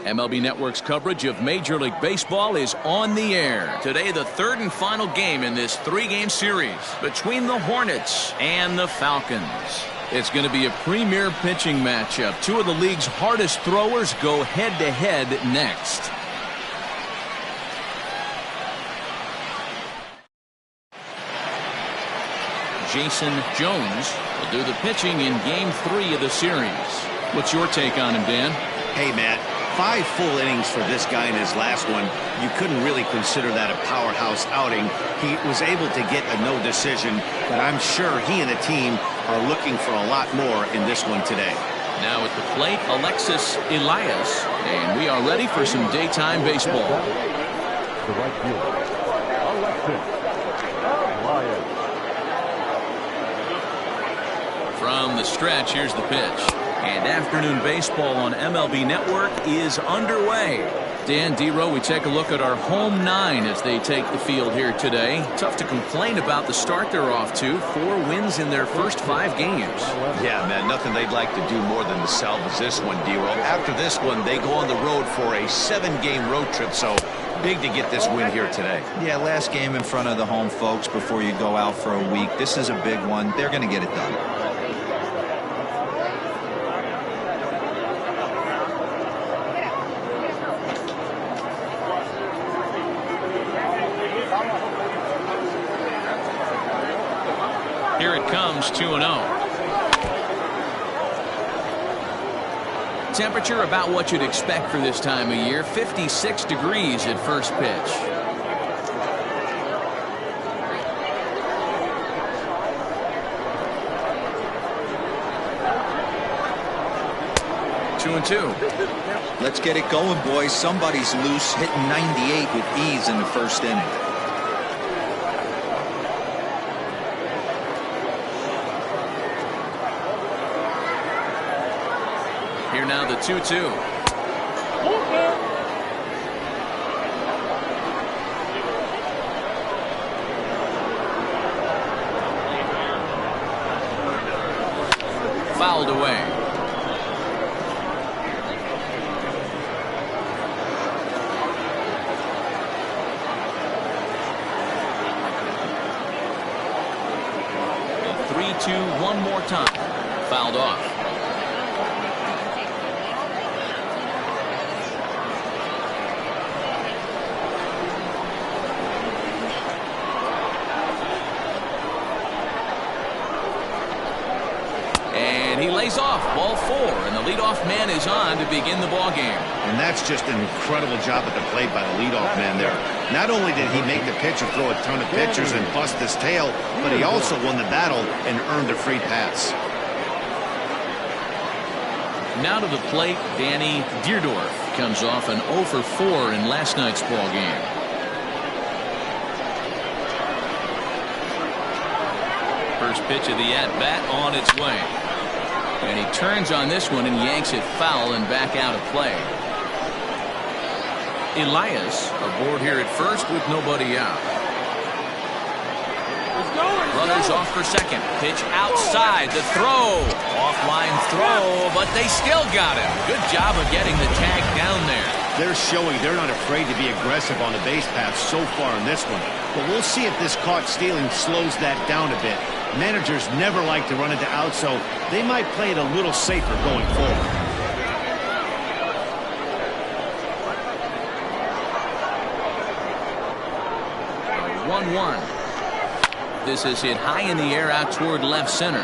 MLB Network's coverage of Major League Baseball is on the air. Today, the third and final game in this three-game series between the Hornets and the Falcons. It's going to be a premier pitching matchup. Two of the league's hardest throwers go head-to-head next. Jason Jones will do the pitching in Game 3 of the series. What's your take on him, Dan? Hey, Matt. 5 full innings for this guy in his last one. You couldn't really consider that a powerhouse outing. He was able to get a no decision, but I'm sure he and the team are looking for a lot more in this one today. Now at the plate, Alexis Elias, and we are ready for some daytime baseball. The right fielder, Alexis Elias. From the stretch, here's the pitch. And afternoon baseball on MLB Network is underway. Dan, D-Row, we take a look at our home 9 as they take the field here today. Tough to complain about the start they're off to. 4 wins in their first 5 games. Yeah, man, nothing they'd like to do more than to salvage this one, D-Row. After this one, they go on the road for a 7-game road trip, so big to get this win here today. Yeah, last game in front of the home folks before you go out for a week. This is a big one. They're going to get it done. Here it comes, 2-0. Temperature about what you'd expect for this time of year. 56 degrees at first pitch. Two and two. Let's get it going, boys. Somebody's loose, hitting 98 with ease in the first inning. Here now the 2-2. Fouled away. The 3-2 one more time. Fouled off. He lays off, ball 4, and the leadoff man is on to begin the ball game. And that's just an incredible job at the plate by the leadoff man there. Not only did he make the pitcher throw a ton of pitchers and bust his tail, but he also won the battle and earned a free pass. Now to the plate, Danny Deerdorf comes off an 0 for 4 in last night's ball game. First pitch of the at-bat on its way. And he turns on this one and yanks it foul and back out of play. Elias aboard here at first with nobody out. Runners off for second. Pitch outside. The throw. Offline throw, but they still got him. Good job of getting the tag down there. They're showing they're not afraid to be aggressive on the base path so far in this one. But we'll see if this caught stealing slows that down a bit. Managers never like to run into out, so they might play it a little safer going forward. 1-1. This is hit high in the air out toward left center.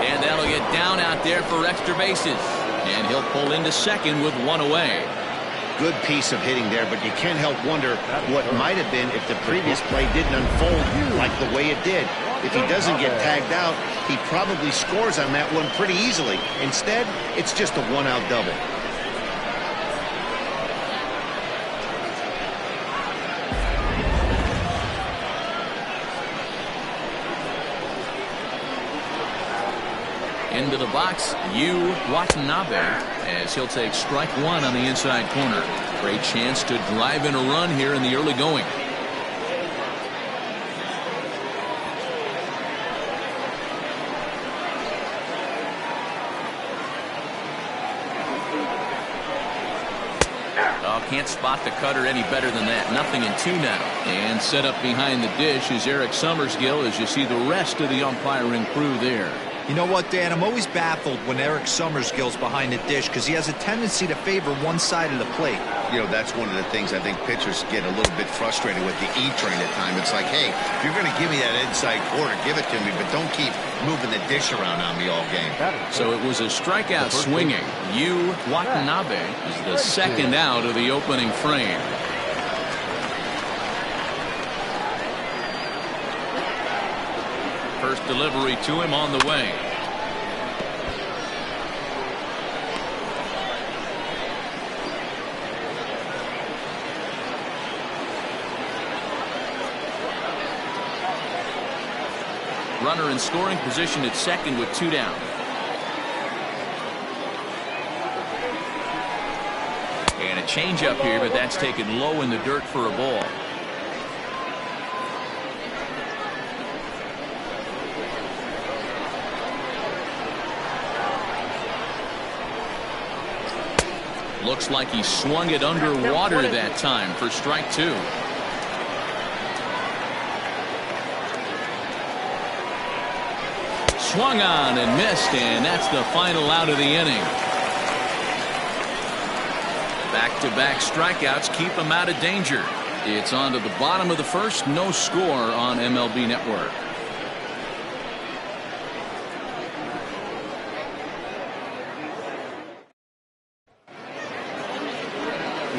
And that'll get down out there for extra bases. And he'll pull into second with 1 away. Good piece of hitting there, but you can't help wonder what might have been if the previous play didn't unfold like the way it did. If he doesn't get tagged out, he probably scores on that one pretty easily. Instead, it's just a 1-out double. Into the box, Yu Watanabe, as he'll take strike 1 on the inside corner. Great chance to drive in a run here in the early going. Well, can't spot the cutter any better than that. 0-2 now. And set up behind the dish is Eric Summersgill as you see the rest of the umpiring crew there. You know what, Dan? I'm always baffled when Eric Summersgill's behind the dish because he has a tendency to favor one side of the plate. You know, that's one of the things I think pitchers get a little bit frustrated with the E-train at times. It's like, hey, if you're going to give me that inside quarter, give it to me, but don't keep moving the dish around on me all game. So it was a strikeout swinging. Yu Watanabe is the second out of the opening frame. First delivery to him on the way. Runner in scoring position at second with 2 down. And a changeup here, but that's taken low in the dirt for a ball. Looks like he swung it underwater that time for strike 2. Swung on and missed, and that's the final out of the inning. Back-to-back strikeouts keep him out of danger. It's on to the bottom of the first. No score on MLB Network.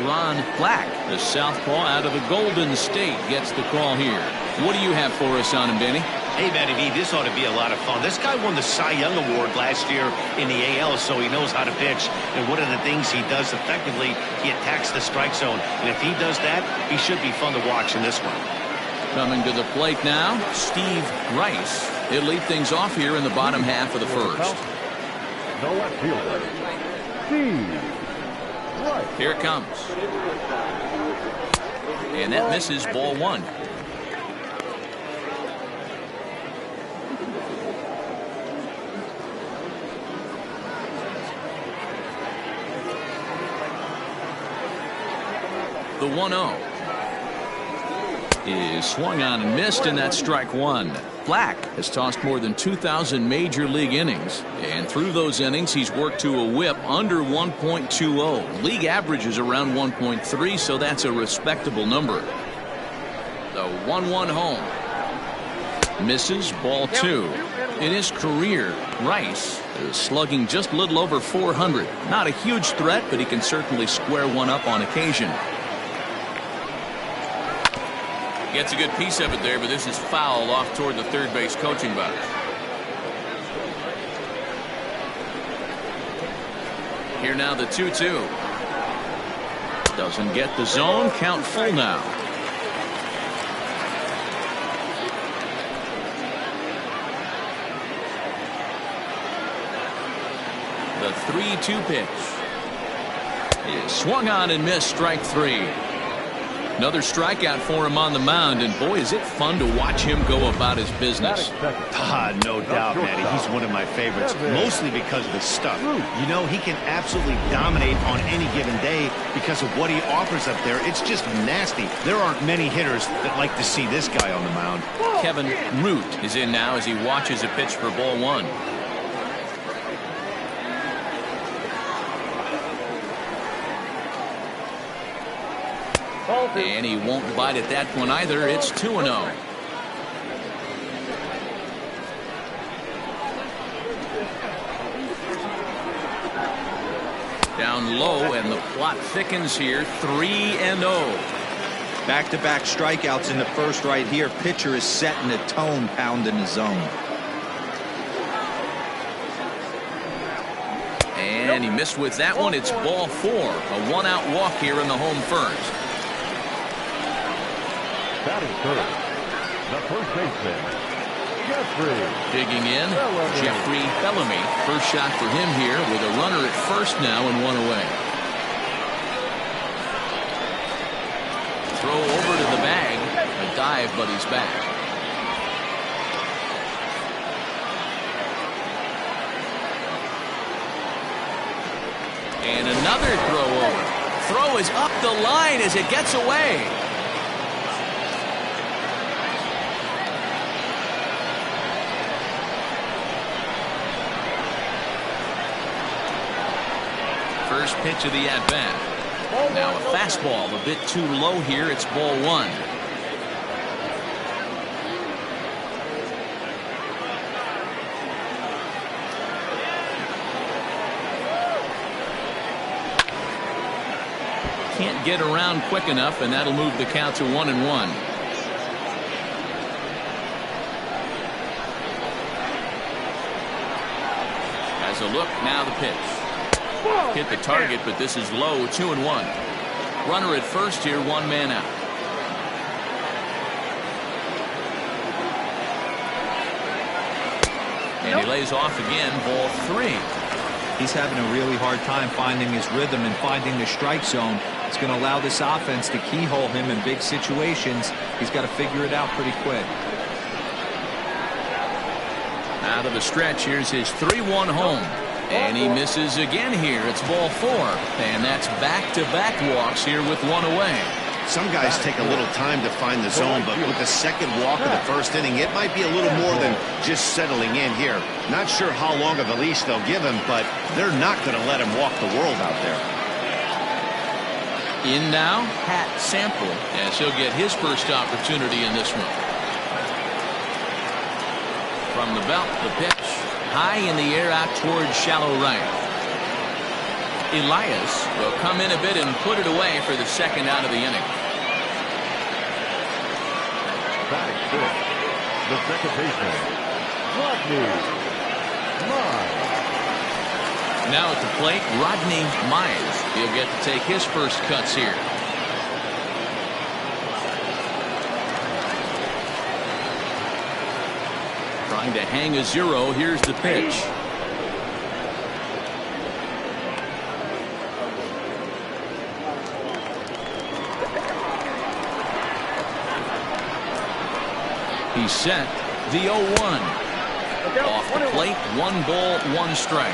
Ron Black, the southpaw out of the Golden State, gets the call here. What do you have for us on him, Benny? Hey, Matty V, this ought to be a lot of fun. This guy won the Cy Young Award last year in the AL, so he knows how to pitch. And one of the things he does effectively, he attacks the strike zone. And if he does that, he should be fun to watch in this one. Coming to the plate now, Steve Rice. He'll lead things off here in the bottom half of the first. The left fielder, Steve Rice. Here it comes. And that misses, ball 1. The 1-0 is swung on and missed, and that's strike 1. Black has tossed more than 2,000 major league innings, and through those innings he's worked to a whip under 1.20. League average is around 1.3, so that's a respectable number. The 1-1 home misses, ball 2. In his career, Rice is slugging just a little over 400. Not a huge threat, but he can certainly square one up on occasion. Gets a good piece of it there, but this is foul off toward the third base coaching box. Here now the 2-2. Doesn't get the zone. Count full now. The 3-2 pitch is swung on and missed, strike 3. Another strikeout for him on the mound, and boy, is it fun to watch him go about his business. No doubt, Matty. He's one of my favorites, mostly because of his stuff. You know, he can absolutely dominate on any given day because of what he offers up there. It's just nasty. There aren't many hitters that like to see this guy on the mound. Kevin Root is in now as he watches a pitch for ball 1. And he won't bite at that one either. It's 2-0. Down low, and the plot thickens here. 3-0. Back-to-back strikeouts in the first right here. Pitcher is setting the tone, pounding the zone. And he missed with that one. It's ball 4. A one-out walk here in the home first. Batting third, the first baseman, Jeffrey. Digging in, Jeffrey Bellamy. First shot for him here with a runner at first now and 1 away. Throw over to the bag. A dive, but he's back. And another throw over. Throw throw is up the line as it gets away. First pitch of the at-bat. Now a fastball a bit too low here. It's ball one. Can't get around quick enough, and that'll move the count to 1-1. Has a look, now the pitch. Hit the target, but this is low, 2-1. Runner at first here, one man out. And he lays off again, ball three. He's having a really hard time finding his rhythm and finding the strike zone. It's going to allow this offense to keyhole him in big situations. He's got to figure it out pretty quick. Out of the stretch, here's his 3-1 home. And he misses again here. It's ball four. And that's back-to-back walks here with one away. Some guys take a little time to find the zone, but with the second walk of the first inning, it might be a little more than just settling in here. Not sure how long of a leash they'll give him, but they're not going to let him walk the world out there. In now, Pat Sample, as he'll get his first opportunity in this one. From the belt, the pitch. High in the air out towards shallow right. Elias will come in a bit and put it away for the second out of the inning. Batting fifth, the second baseman, Rodney Mize. Now at the plate, Rodney Mize. He'll get to take his first cuts here. Trying to hang a zero. Here's the pitch. He's set. The 0-1. Off the plate, 1 ball, 1 strike.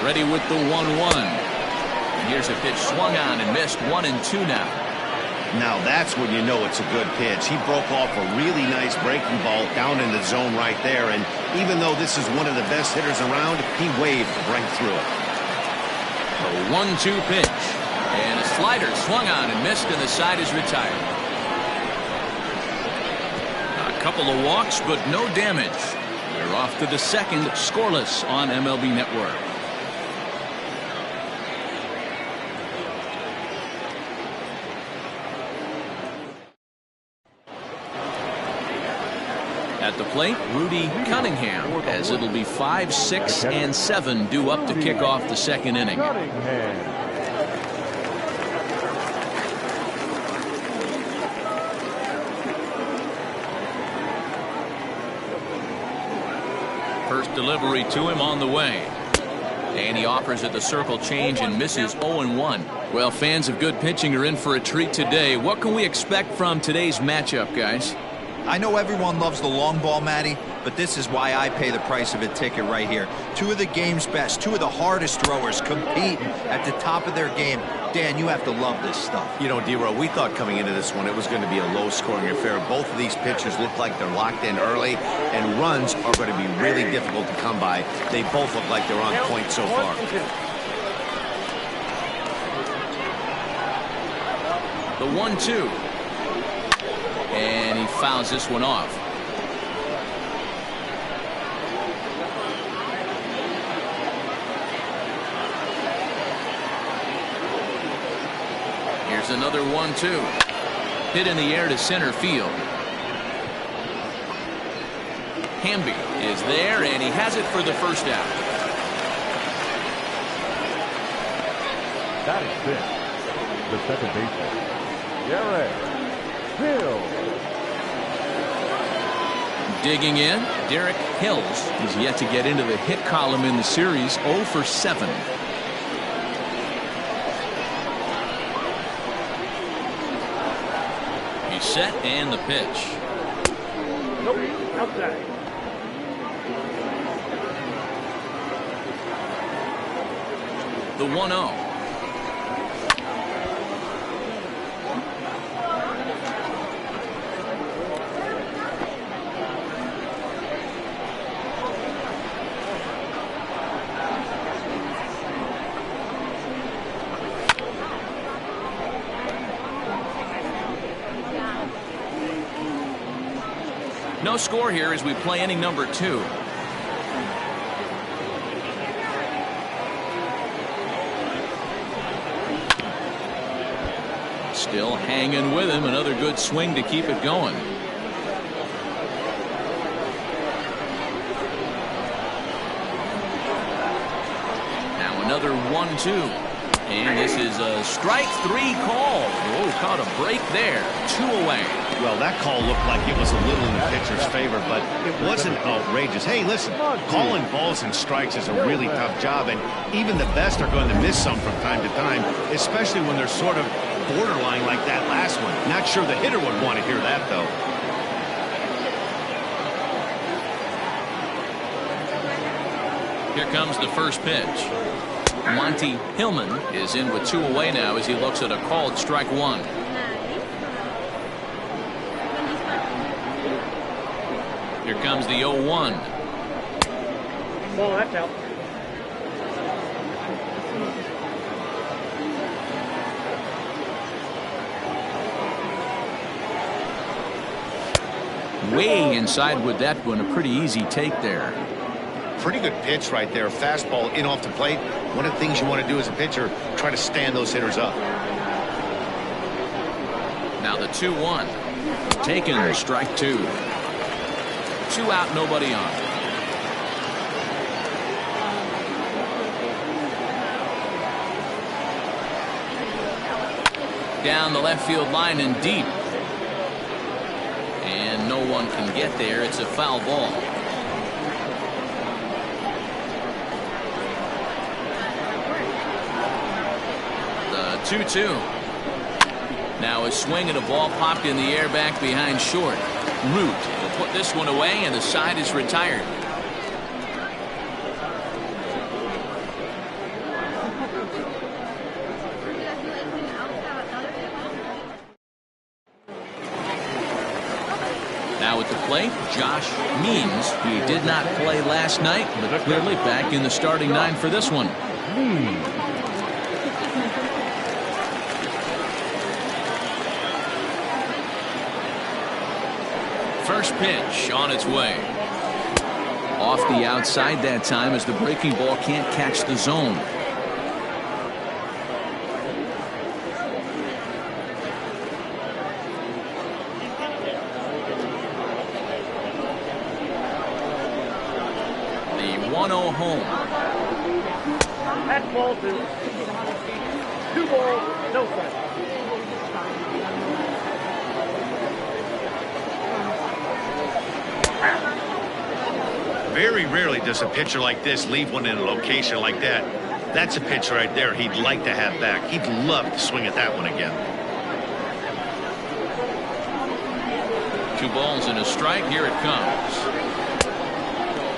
Ready with the 1-1. Here's a pitch swung on and missed. 1-2 now. Now that's when you know it's a good pitch. He broke off a really nice breaking ball down in the zone right there, and even though this is one of the best hitters around, he waved right through it. A 1-2 pitch, and a slider swung on and missed, and the side is retired. A couple of walks, but no damage. We're off to the second, scoreless on MLB Network. At the plate, Rudy Cunningham, as it'll be 5, 6, and 7 due up to kick off the second inning. First delivery to him on the way. And he offers at the circle change and misses 0-1. Well, fans of good pitching are in for a treat today. What can we expect from today's matchup, guys? I know everyone loves the long ball, Matty, but this is why I pay the price of a ticket right here. Two of the game's best, two of the hardest throwers competing at the top of their game. Dan, you have to love this stuff. You know, D-Row, we thought coming into this one it was going to be a low-scoring affair. Both of these pitchers look like they're locked in early, and runs are going to be really difficult to come by. They both look like they're on point so far. The 1-2. And he fouls this one off. Here's another 1-2. Hit in the air to center field. Hamby is there, and he has it for the first out. That is fifth, the second baseman, Garrett Hill. Digging in, Derek Hills is yet to get into the hit column in the series, 0 for 7. set and the pitch. Nope, outside. The 1-0. No score here as we play inning number 2. Still hanging with him. Another good swing to keep it going. Now another 1-2. And this is a strike 3 call. Oh, caught a break there. 2 away. Well, that call looked like it was a little in the pitcher's favor, but it wasn't outrageous. Hey, listen, calling balls and strikes is a really tough job, and even the best are going to miss some from time to time, especially when they're sort of borderline like that last one. Not sure the hitter would want to hear that, though. Here comes the first pitch. Monty Hillman is in with 2 away now as he looks at a called strike 1. Here comes the 0-1. Ball, that's out. Way inside with that one. A pretty easy take there. Pretty good pitch right there. Fastball in off the plate. One of the things you want to do as a pitcher, try to stand those hitters up. Now the 2-1. Taken, strike 2. 2 out, nobody on. Down the left field line and deep. And no one can get there. It's a foul ball. The 2-2. Now a swing and a ball popped in the air back behind short. Root will put this one away, and the side is retired. Now at the plate, Josh Means. He did not play last night, but clearly back in the starting 9 for this one. First pitch on its way. Off the outside that time as the breaking ball can't catch the zone. The 1-0 home. That's ball 2. 2 balls, no strikes. Very rarely does a pitcher like this leave one in a location like that. That's a pitch right there he'd like to have back. He'd love to swing at that one again. 2 balls and a strike. Here it comes.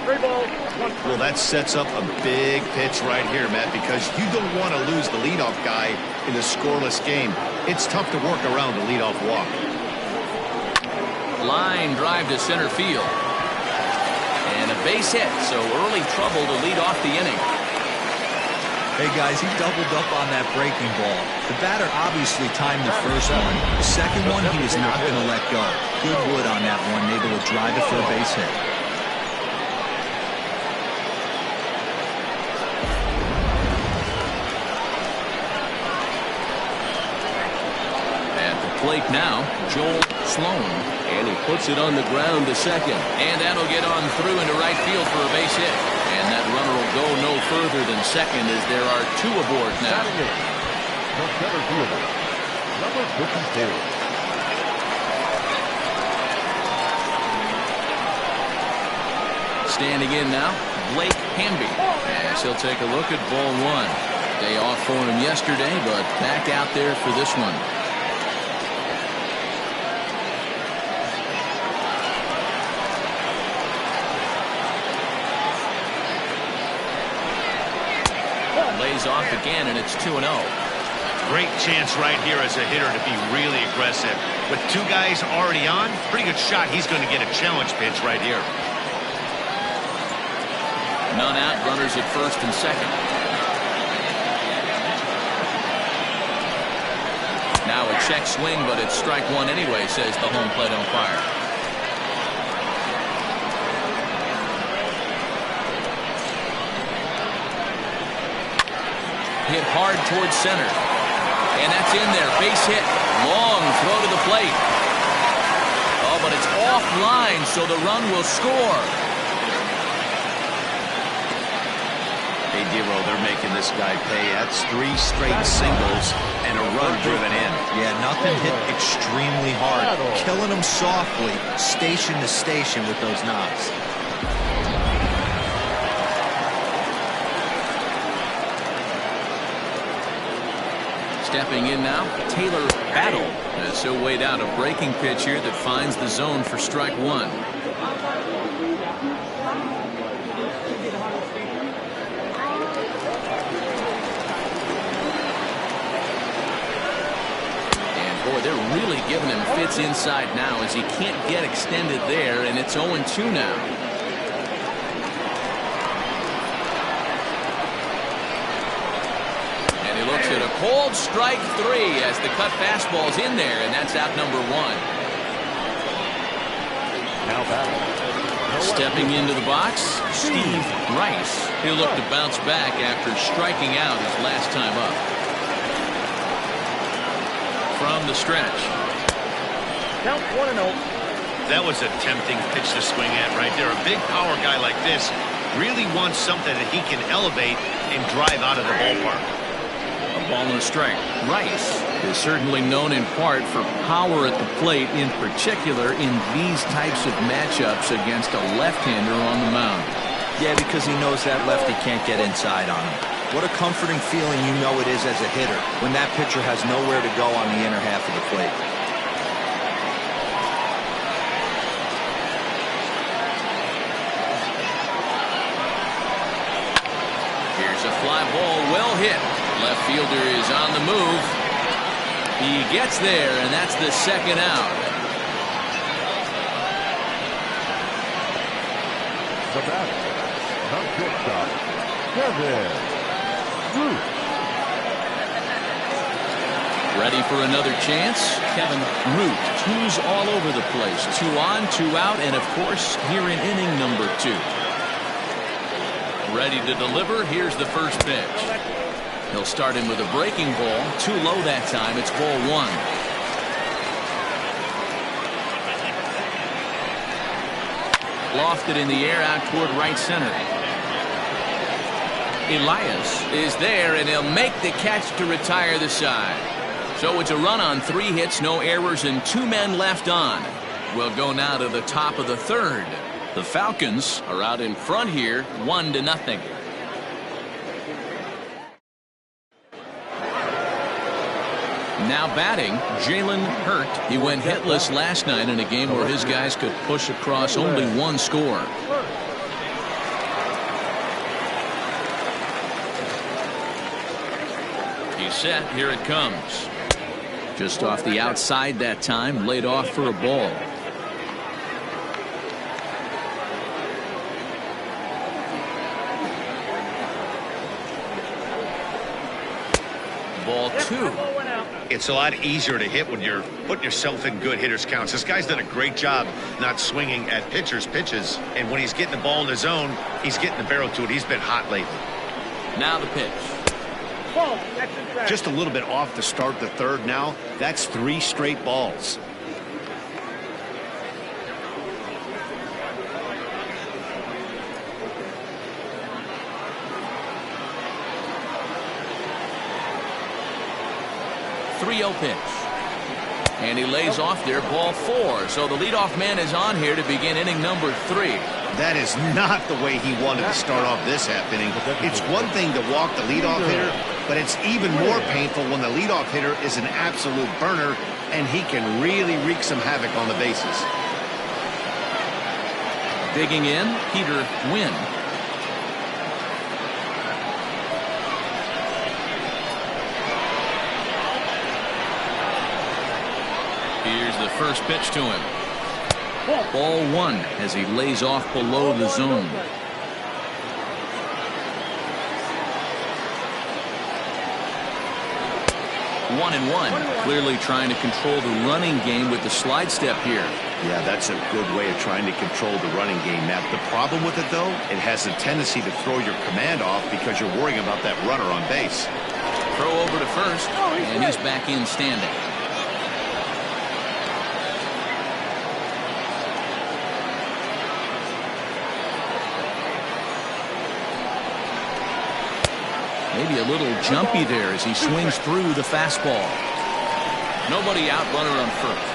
3 balls, 1 strike. Well, that sets up a big pitch right here, Matt, because you don't want to lose the leadoff guy in a scoreless game. It's tough to work around a leadoff walk. Line drive to center field. And a base hit, so early trouble to lead off the inning. Hey, guys, he doubled up on that breaking ball. The batter obviously timed the first one. The second one, he was not going to let go. Good wood on that one, able to drive it for a base hit. At the plate now, Joel Sloan. And he puts it on the ground to second. And that'll get on through into right field for a base hit. And that runner will go no further than second as there are 2 aboard now. The center fielder, number 52. Standing in now, Blake Hamby. As he'll take a look at ball 1. Day off for him yesterday, but back out there for this one. lays off again, and it's 2-0. Great chance right here as a hitter to be really aggressive. With two guys already on, pretty good shot. He's going to get a challenge pitch right here. None out, runners at first and second. Now a check swing, but it's strike one anyway, says the home plate umpire. Hit hard towards center. And that's in there. Base hit. Long throw to the plate. Oh, but it's offline, so the run will score. Hey, Dero, they're making this guy pay. That's 3 straight singles and a run driven in. Yeah, nothing hit extremely hard. Killing him softly, station to station with those knocks. Stepping in now, Taylor Battle as he'll wait out a breaking pitch here that finds the zone for strike one. And boy, they're really giving him fits inside now as he can't get extended there, and it's 0-2 now. Looks at a cold strike 3 as the cut fastball's in there, and that's out number 1. Now batting. Stepping into the box, Steve Rice. He'll look to bounce back after striking out his last time up. From the stretch. Count 1-0. That was a tempting pitch to swing at right there. A big power guy like this really wants something that he can elevate and drive out of the ballpark. A ball and a strike. Rice is certainly known in part for power at the plate, in particular in these types of matchups against a left-hander on the mound. Yeah, because he knows that lefty can't get inside on him. What a comforting feeling you know it is as a hitter when that pitcher has nowhere to go on the inner half of the plate. Here's a fly ball, well hit. Left fielder is on the move. He gets there, and that's the second out. The batter, the shortstop, Kevin Root. Ready for another chance? Kevin Root. 2s all over the place. 2 on, 2 out, and of course, here in inning number 2. Ready to deliver. Here's the first pitch. He'll start him with a breaking ball. Too low that time. It's ball 1. Lofted in the air out toward right center. Elias is there, and he'll make the catch to retire the side. So it's a run on 3 hits, no errors, and 2 men left on. We'll go now to the top of the 3rd. The Falcons are out in front here, 1-0. Now batting, Jalen Hurt. He went hitless last night in a game where his guys could push across only 1 score. He's set. Here it comes. Just off the outside that time, laid off for a ball. Ball 2. It's a lot easier to hit when you're putting yourself in good hitters counts. This guy's done a great job not swinging at pitchers' pitches. And when he's getting the ball in his zone, he's getting the barrel to it. He's been hot lately. Now the pitch. Ball. That's Just a little bit off to start the 3rd now. That's 3 straight balls. Pitch. And he lays off there, ball 4. So the leadoff man is on here to begin inning number 3. That is not the way he wanted to start off this half inning. It's one thing to walk the leadoff hitter, but it's even more painful when the leadoff hitter is an absolute burner and he can really wreak some havoc on the bases. Digging in, Peter Wynn. first pitch to him. Ball one as he lays off below the zone. 1-1. Clearly trying to control the running game with the slide step here. Yeah, that's a good way of trying to control the running game, Matt. The problem with it, though, it has a tendency to throw your command off because you're worrying about that runner on base. Throw over to first, and he's back in standing. Maybe a little jumpy there as he swings through the fastball. Nobody out, runner on first.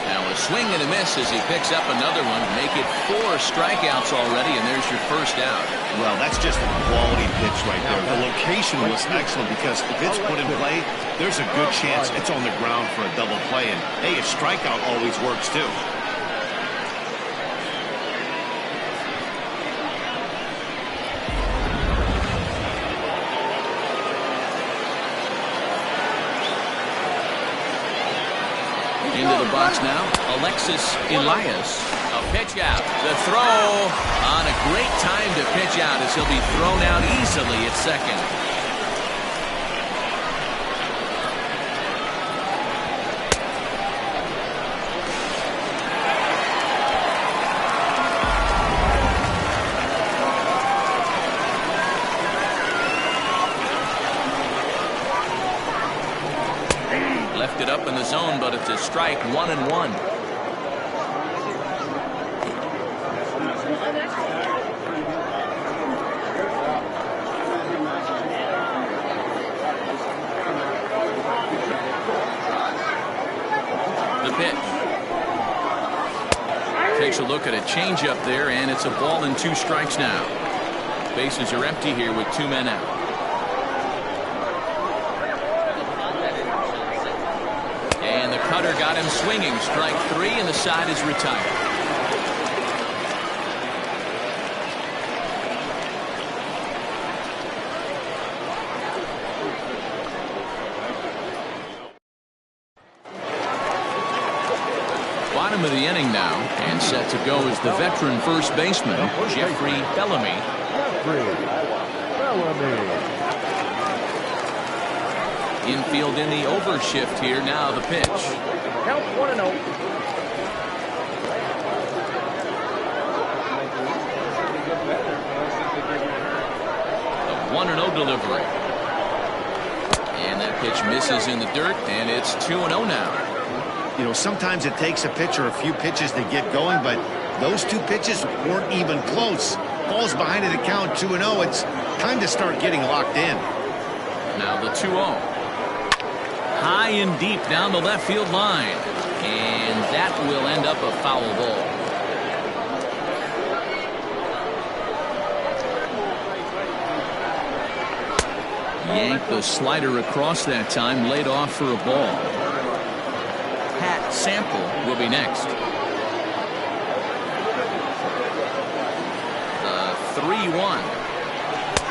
Now a swing and a miss as he picks up another one. Make it 4 strikeouts already, and there's your first out. Well, that's just a quality pitch right there. The location was excellent because if it's put in play, there's a good chance it's on the ground for a double play. And, hey, a strikeout always works, too. Into the box now, Alexis Elias. A pitch out. The throw on a great time to pitch out as he'll be thrown out easily at second. Left it up in the zone, but it's a strike. 1-1. The pitch. Takes a look at a changeup there, and it's a ball and 2 strikes now. Bases are empty here with 2 men out. Cutter got him swinging. Strike 3, and the side is retired. Bottom of the inning now, and set to go is the veteran first baseman, Jeffrey Bellamy. Infield in the overshift here. Now the pitch. Count 1-0. A 1-0 delivery. And that pitch misses in the dirt, and it's 2-0 now. You know, sometimes it takes a pitcher a few pitches to get going, but those 2 pitches weren't even close. Ball's behind in the count, 2-0. It's time to start getting locked in. Now the 2-0. High and deep down the left field line. And that will end up a foul ball. Yanked the slider across that time, laid off for a ball. Pat Sample will be next. 3-1.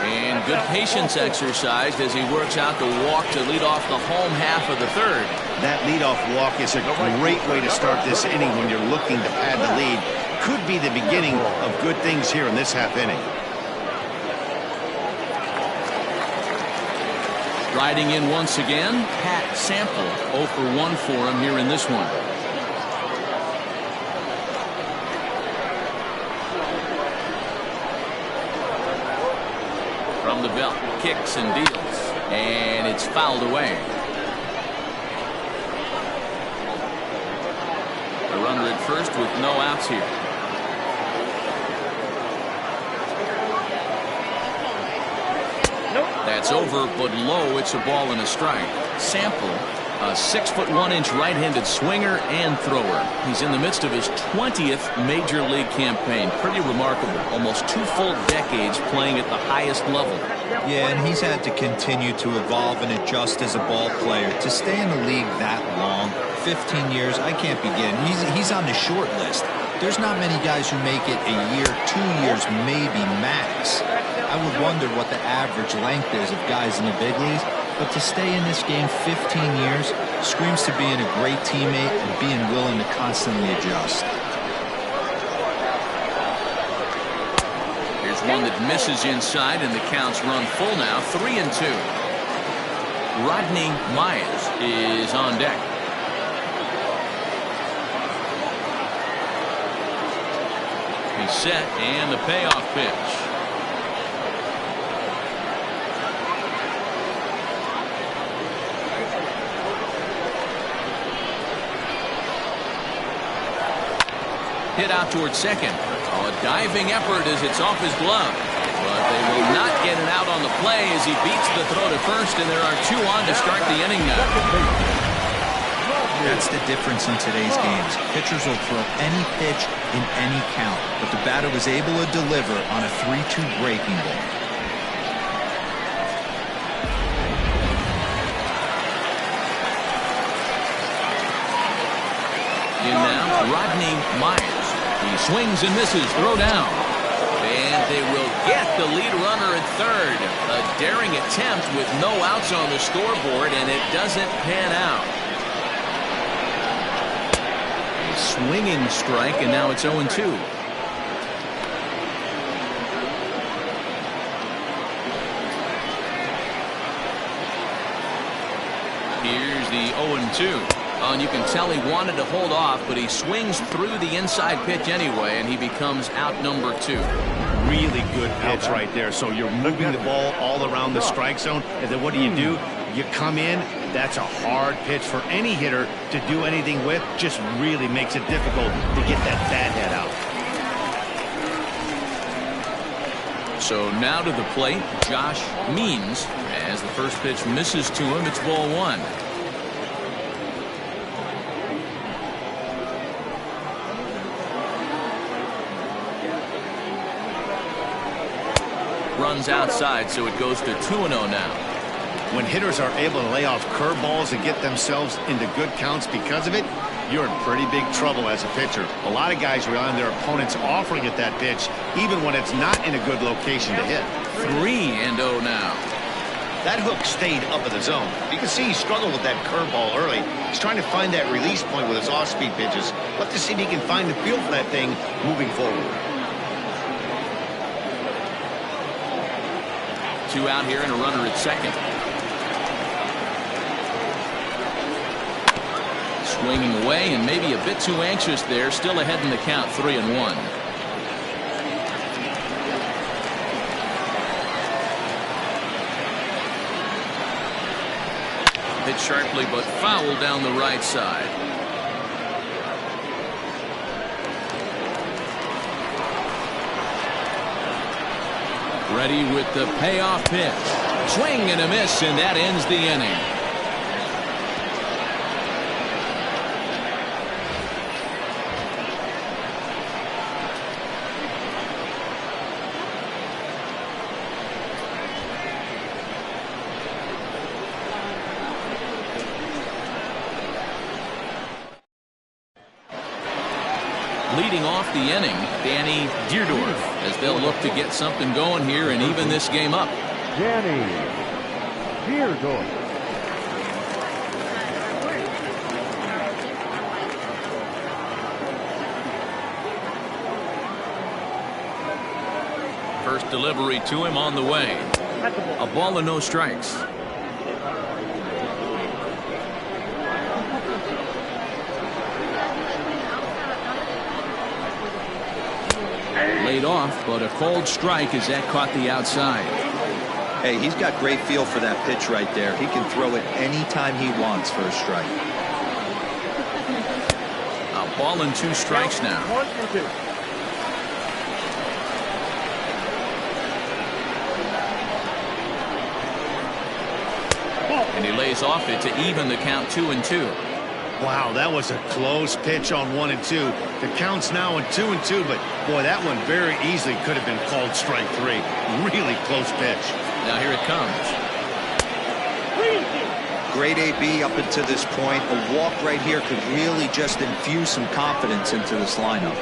And good patience exercised as he works out the walk to lead off the home half of the third. That leadoff walk is a great way to start this inning when you're looking to pad the lead. Could be the beginning of good things here in this half inning. Riding in once again, Pat Sample. 0 for 1 for him here in this one. From the belt, kicks and deals, and it's fouled away. A runner at first with no outs here. That's over, but low. It's a ball and a strike. Sample, a 6'1" right-handed swinger and thrower. He's in the midst of his 20th major league campaign. Pretty remarkable. Almost 2 full decades playing at the highest level. Yeah, and he's had to continue to evolve and adjust as a ball player. To stay in the league that long, 15 years, I can't begin. He's on the short list. There's not many guys who make it a year, 2 years, maybe max. I would wonder what the average length is of guys in the big leagues. but to stay in this game 15 years screams to being a great teammate and being willing to constantly adjust. Here's one that misses inside, and the count's run full now, 3-2. Rodney Myers is on deck. He's set, and the payoff pitch. Hit out towards second. A diving effort as it's off his glove. But they will not get it out on the play as he beats the throw to first, and there are 2 on to start the inning now. That's the difference in today's games. Pitchers will throw any pitch in any count, but the batter was able to deliver on a 3-2 breaking ball. In now, Rodney Myers. He swings and misses, throw down. And they will get the lead runner at third. A daring attempt with no outs on the scoreboard, and it doesn't pan out. A swinging strike, and now it's 0-2. Here's the 0-2. And you can tell he wanted to hold off, but he swings through the inside pitch anyway, and he becomes out number 2. Really good pitch right there. So you're moving the ball all around the strike zone, and then what do? You come in. That's a hard pitch for any hitter to do anything with. Just really makes it difficult to get that bat head out. So now to the plate, Josh Means. As the first pitch misses to him, it's ball 1. Runs outside, so it goes to 2-0 now. When hitters are able to lay off curveballs and get themselves into good counts because of it, you're in pretty big trouble as a pitcher. A lot of guys rely on their opponents offering at that pitch, even when it's not in a good location to hit. 3-0 now. That hook stayed up in the zone. You can see he struggled with that curveball early. He's trying to find that release point with his off-speed pitches. Let's just see if he can find the feel for that thing moving forward. 2 out here and a runner at second. Swinging away and maybe a bit too anxious there. Still ahead in the count, 3-1. Hit sharply but foul down the right side. Ready with the payoff pitch. Swing and a miss, and that ends the inning. Leading off the inning, Danny Deerdorf, as they'll look to get something going here and even this game up. Danny Deerdorf. First delivery to him on the way. A ball and no strikes. Laid off, but a cold strike as that caught the outside. Hey, he's got great feel for that pitch right there. He can throw it anytime he wants for a strike. A ball and 2 strikes now. 1-2. And he lays off it to even the count 2-2. Wow, that was a close pitch on 1 and 2. The count's now on 2 and 2, but boy, that one very easily could have been called strike 3. Really close pitch. Now here it comes. Great AB up until this point. A walk right here could really just infuse some confidence into this lineup.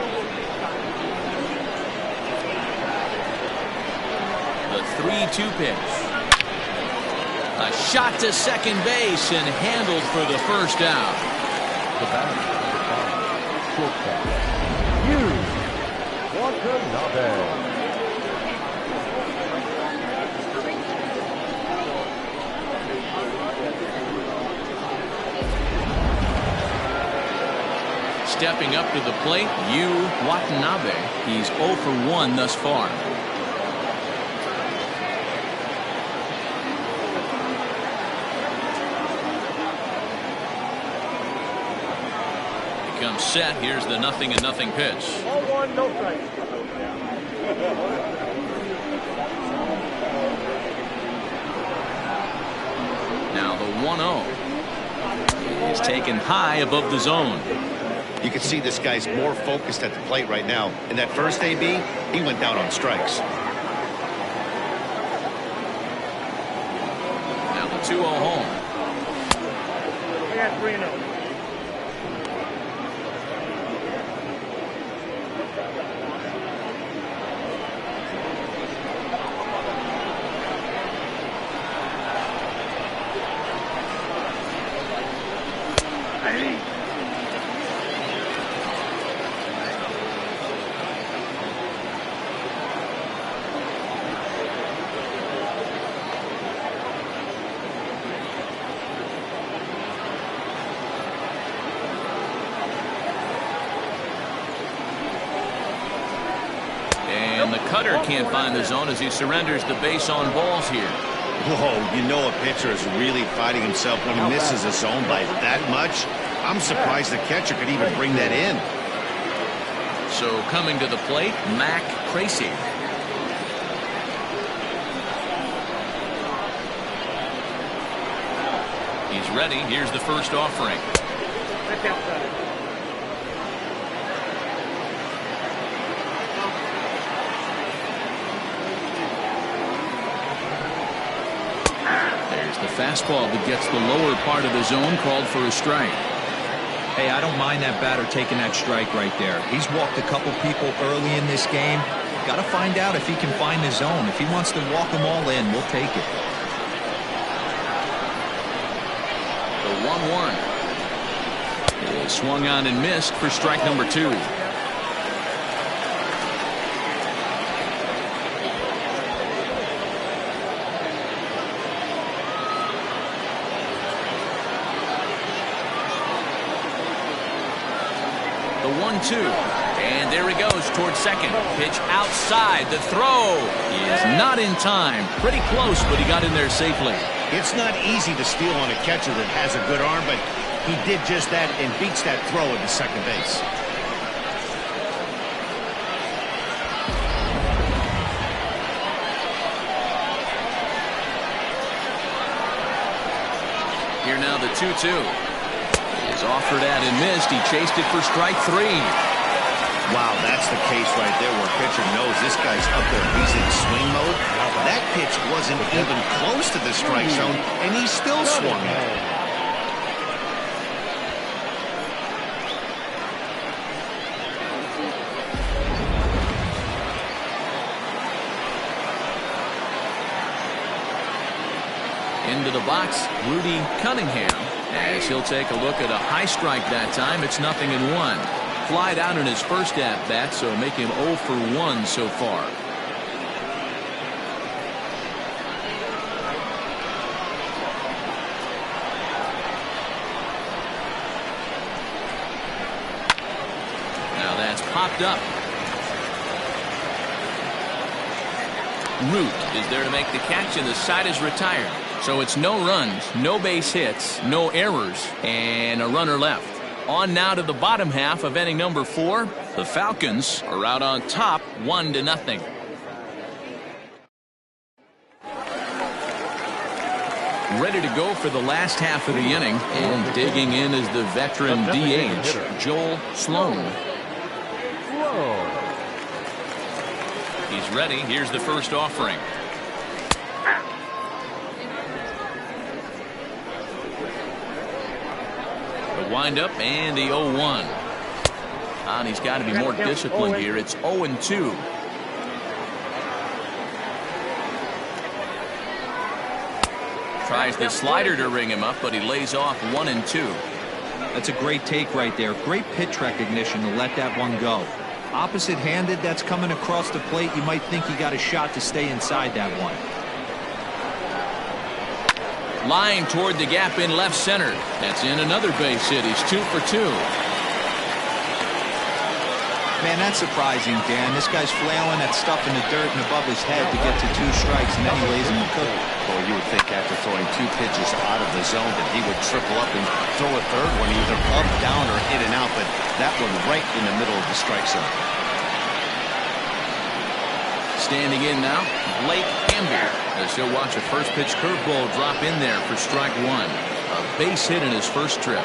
The 3-2 pitch. A shot to second base and handled for the first out. The batter, shortstop, Watanabe. Stepping up to the plate, Watanabe. He's 0 for 1 thus far. Becomes set. Here's the 0-0 pitch. 1-1, no strike. Now the 1-0 is taken high above the zone. You can see this guy's more focused at the plate right now. In that first AB, he went down on strikes. Now the 2-0 home. I got 3-0. And the cutter can't find the zone as he surrenders the base on balls here. Whoa, you know a pitcher is really fighting himself when he misses a zone by that much. I'm surprised the catcher could even bring that in. So coming to the plate, Mac Tracy. He's ready. Here's the first offering. That's outside. There's the fastball that gets the lower part of the zone, called for a strike. Hey, I don't mind that batter taking that strike right there. He's walked a couple people early in this game. Got to find out if he can find the zone. If he wants to walk them all in, we'll take it. The 1-1 is swung on and missed for strike number 2. The 1-2, and there he goes towards second. Pitch outside. The throw is not in time. Pretty close, but he got in there safely. It's not easy to steal on a catcher that has a good arm, but he did just that and beats that throw into second base. Here now the 2-2. Is offered at and missed. He chased it for strike 3. Wow, that's the case right there where pitcher knows this guy's up there. He's in swing mode. That pitch wasn't even close to the strike zone, and he still swung it. Into the box, Rudy Cunningham, as he'll take a look at a high strike that time. It's 0-1. Flied out in his first at-bat, so make him 0 for 1 so far. Now that's popped up. Root is there to make the catch, and the side is retired. So it's no runs, no base hits, no errors, and a runner left. On now to the bottom half of inning number 4. The Falcons are out on top 1-0. Ready to go for the last half of the inning, and digging in is the veteran DH, Joel Sloan. He's ready. Here's the first offering. The windup and the 0-1. And he's got to be more disciplined here. It's 0-2. Tries the slider to ring him up, but he lays off 1-2. That's a great take right there. Great pitch recognition to let that one go. Opposite-handed, that's coming across the plate. You might think he got a shot to stay inside that one. Line toward the gap in left center. That's in another base hit. He's 2 for 2. Man, that's surprising, Dan. This guy's flailing that stuff in the dirt and above his head to get to 2 strikes, and then he lays him a cookie. Well, you would think after throwing 2 pitches out of the zone that he would triple up and throw a third one, either up, down, or in and out, but that one right in the middle of the strike zone. Standing in now, Blake Hamby, as he'll watch a first pitch curveball drop in there for strike 1. A base hit in his first trip.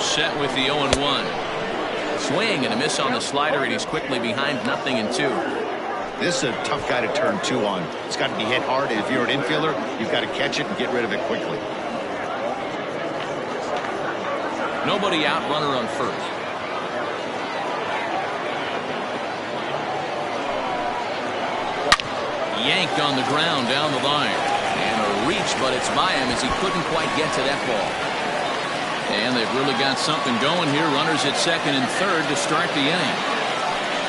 Set with the 0-1. Swing and a miss on the slider, and he's quickly behind 0-2. This is a tough guy to turn 2 on. It's got to be hit hard, and if you're an infielder, you've got to catch it and get rid of it quickly. Nobody out, runner on first. Yanked on the ground down the line. And a reach, but it's by him as he couldn't quite get to that ball. And they've really got something going here. Runners at second and third to start the inning.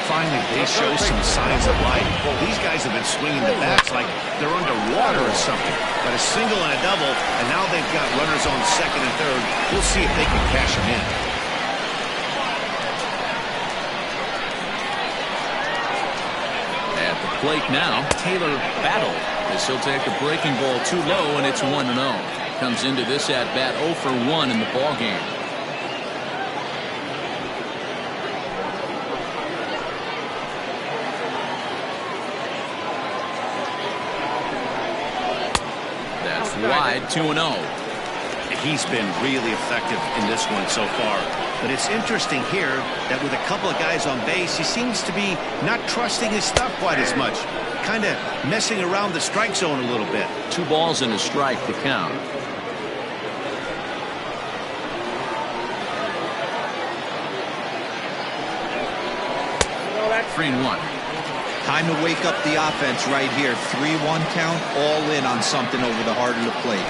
Finally, they show some signs of life. These guys have been swinging the bats like they're underwater or something. Got a single and a double, and now they've got runners on second and third. We'll see if they can cash them in. At the plate now, Taylor Battle, as he'll take a breaking ball too low, and it's 1-0. Comes into this at bat 0 for 1 in the ball game. That's wide, 2-0. He's been really effective in this one so far. But it's interesting here that with a couple of guys on base, he seems to be not trusting his stuff quite as much. Kind of messing around the strike zone a little bit. 2 balls and a strike to count. 3-1. Time to wake up the offense right here. 3-1 count, all in on something over the heart of the plate.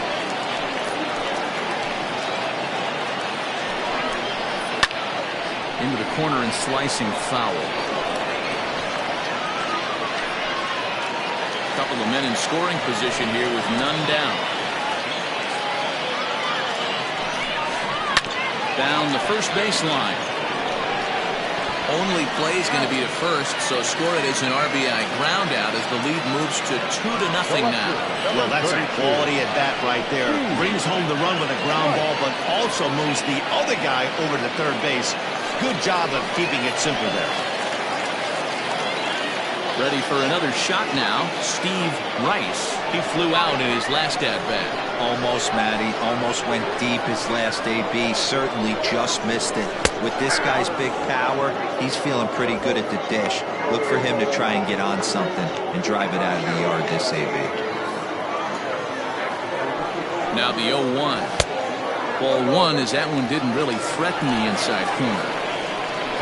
Into the corner and slicing foul. Couple of men in scoring position here with none down. Down the first baseline. Only play is going to be to first, so score it as an RBI ground out as the lead moves to 2-0 now. Well, that's a quality at bat right there. Brings home the run with a ground ball, but also moves the other guy over to third base. Good job of keeping it simple there. Ready for another shot now, Steve Rice. He flew out in his last at-bat. Almost, Matty. Almost went deep his last AB. Certainly just missed it. With this guy's big power, he's feeling pretty good at the dish. Look for him to try and get on something and drive it out of the yard this AB. Now the 0-1. Ball 1 as that one didn't really threaten the inside corner.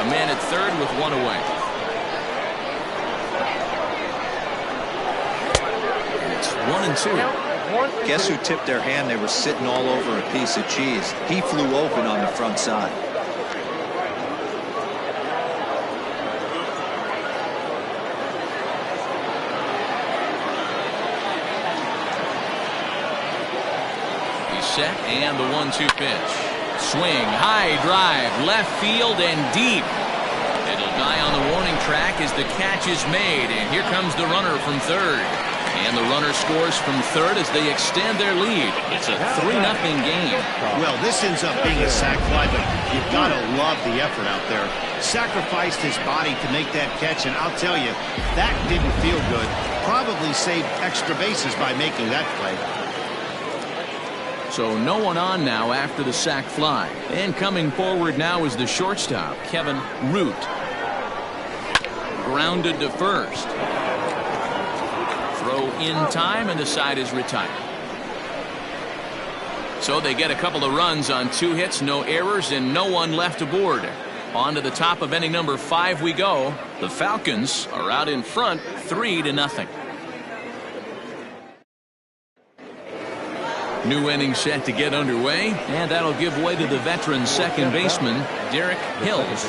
A man at third with 1 away. It's 1-2. Guess who tipped their hand? They were sitting all over a piece of cheese. He flew open on the front side. He's set and the 1-2 pitch. Swing, high drive, left field and deep. It'll die on the warning track as the catch is made, and here comes the runner from third. And the runner scores from third as they extend their lead. It's a 3-0 game. Well, this ends up being a sac fly, but you've got to love the effort out there. Sacrificed his body to make that catch, and I'll tell you, that didn't feel good. Probably saved extra bases by making that play. So no one on now after the sac fly. And coming forward now is the shortstop, Kevin Root. Grounded to first. Throw in time, and the side is retired. So they get a couple of runs on 2 hits, no errors, and no one left aboard. On to the top of inning number 5 we go. The Falcons are out in front 3-0. New inning set to get underway, and that'll give way to the veteran second baseman, Derek Hills.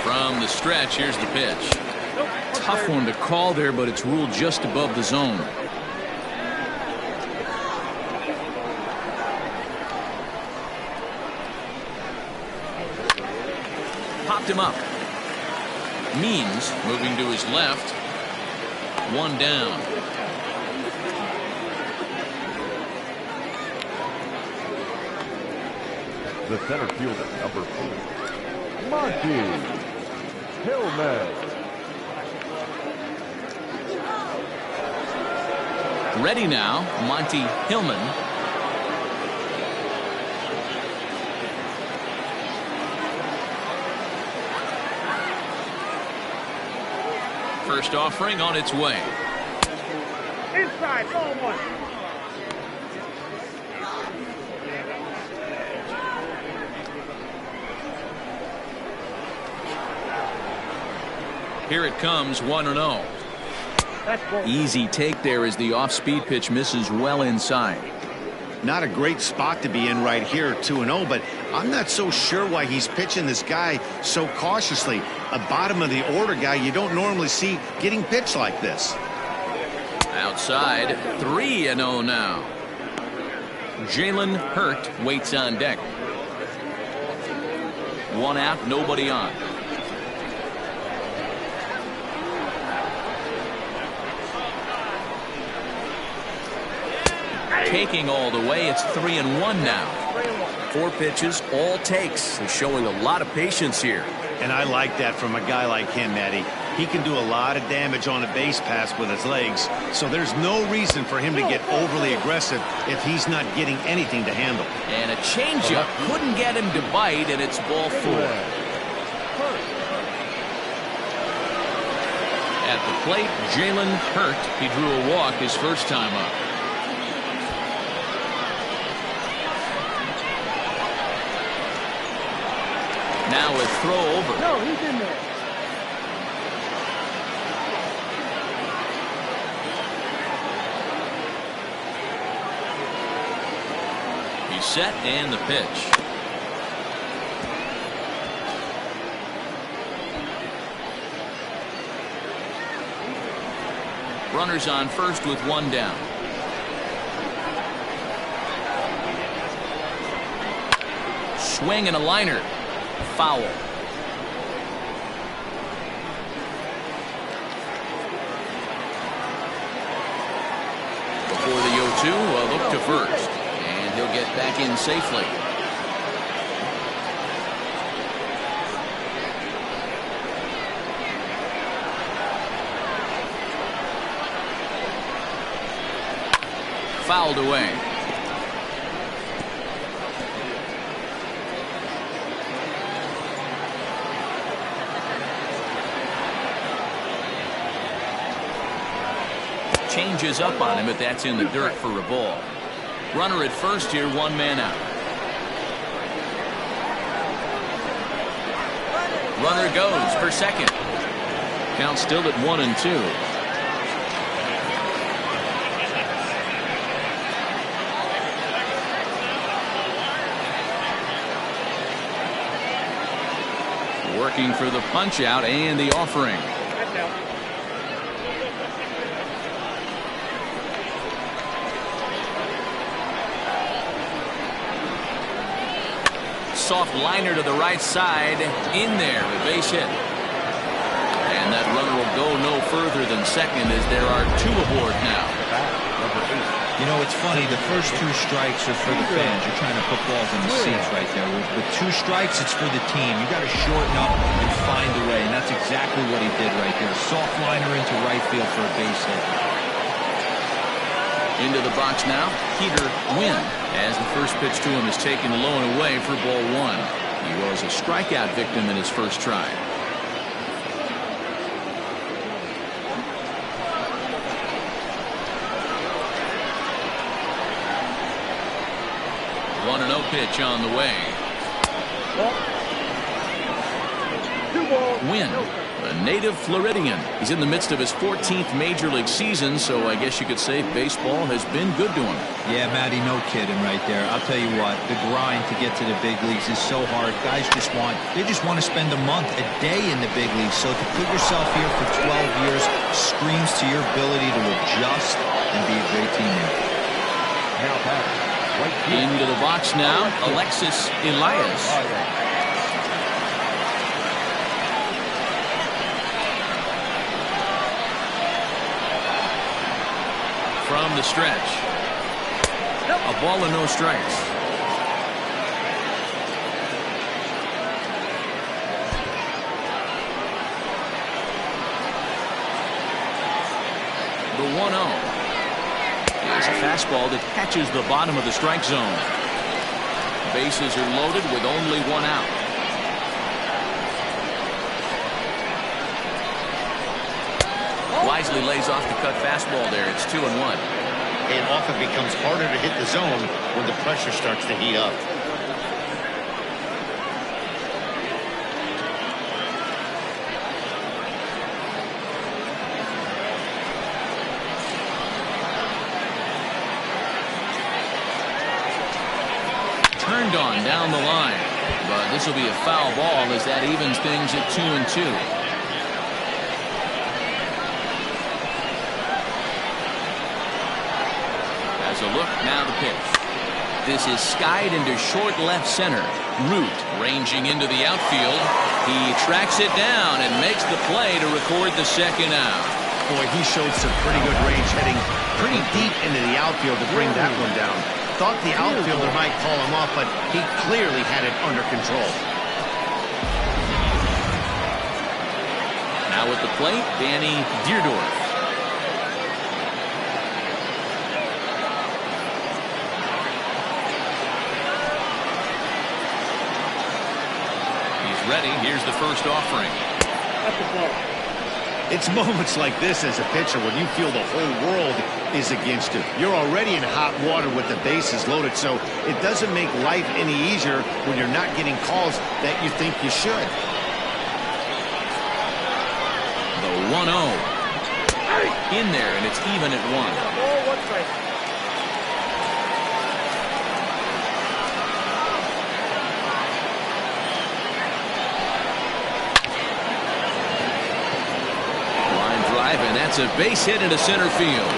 From the stretch, here's the pitch. Tough one to call there, but it's ruled just above the zone. Popped him up. Means moving to his left. One down. The center fielder, number 4, Monty Hillman. Ready now, Monty Hillman. First offering on its way. Inside, ball 1. Here it comes, 1-0. Easy take there as the off-speed pitch misses well inside. Not a great spot to be in right here, 2-0, but I'm not so sure why he's pitching this guy so cautiously. A bottom of the order guy you don't normally see getting pitched like this. Outside, 3-0 now. Jalen Hurt waits on deck. One out, nobody on. Taking all the way, it's 3-1 now. 4 pitches, all takes. He's showing a lot of patience here. And I like that from a guy like him, Matty. He can do a lot of damage on a base pass with his legs, so there's no reason for him to get overly aggressive if he's not getting anything to handle. And a changeup couldn't get him to bite, and it's ball 4. At the plate, Jalen Hurt. He drew a walk his first time up. Now a throw over. No, he's in there. He's set and the pitch. Runners on first with 1 down. Swing and a liner. Foul. Before the 0-2, a look to first. And he'll get back in safely. Fouled away. Changes up on him, but that's in the dirt for a ball. Runner at first here, 1 man out. Runner goes for second. Count still at 1-2. Working for the punch out and the offering. Soft liner to the right side. In there, a base hit. And that runner will go no further than second as there are 2 aboard now. You know, it's funny. The first 2 strikes are for the fans. You're trying to put balls in the seats right there. With 2 strikes, it's for the team. You got to shorten up and find a way, and that's exactly what he did right there. Soft liner into right field for a base hit. Into the box now, Peter Wynn, as the first pitch to him is taken low and away for ball 1. He was a strikeout victim in his first try. 1-0 pitch on the way. Wynn, a native Floridian. He's in the midst of his 14th Major League season, so I guess you could say baseball has been good to him. Yeah, Matty, no kidding right there. I'll tell you what, the grind to get to the big leagues is so hard. Guys just want to spend a month, a day in the big leagues. So to put yourself here for 12 years screams to your ability to adjust and be a great teammate. Now back. Into the box now, Alexis Elias. From the stretch. A ball and no strikes. The 1-0 is a fastball that catches the bottom of the strike zone. Bases are loaded with only one out. Wisely lays off the cut fastball there. It's 2-1. It often becomes harder to hit the zone when the pressure starts to heat up. Turned on down the line, but this will be a foul ball as that evens things at 2-2. A look, now the pitch. This is skied into short left center. Root ranging into the outfield. He tracks it down and makes the play to record the second out. Boy, he showed some pretty good range heading pretty deep into the outfield to bring that one down. Thought the outfielder might call him off, but he clearly had it under control. Now at the plate, Danny Deerdorf. Ready. Here's the first offering. It's moments like this as a pitcher when you feel the whole world is against you. You're already in hot water with the bases loaded, so it doesn't make life any easier when you're not getting calls that you think you should. The 1-0 in there, and it's even at 1. And that's a base hit into center field.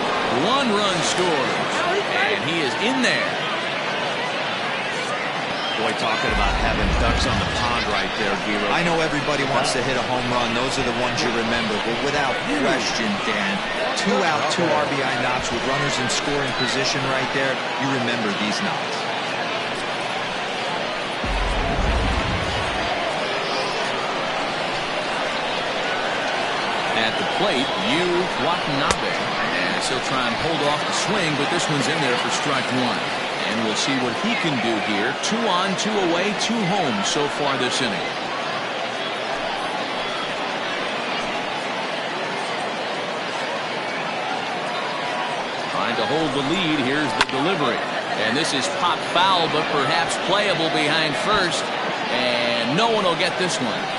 1 run scores, and he is in there. Boy, talking about having ducks on the pond right there, Giro. I know everybody wants to hit a home run. Those are the ones you remember. But without question, Dan, 2 out, 2 RBI knocks with runners in scoring position right there. You remember these knocks. At the plate, Yu Watanabe. And he'll try and hold off the swing, but this one's in there for strike 1. And we'll see what he can do here. 2 on, 2 away, 2 home so far this inning. Trying to hold the lead. Here's the delivery. And this is pop foul, but perhaps playable behind first. And no one will get this one.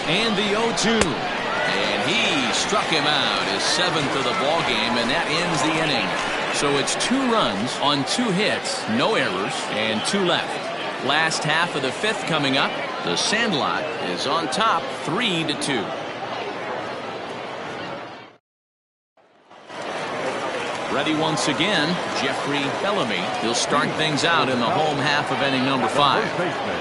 And the 0-2. And he struck him out, his 7th of the ball game, and that ends the inning. So it's 2 runs on 2 hits, no errors, and 2 left. Last half of the 5th coming up. The Sandlot is on top 3-2. Ready once again, Jeffrey Bellamy. He'll start things out in the home half of inning number 5.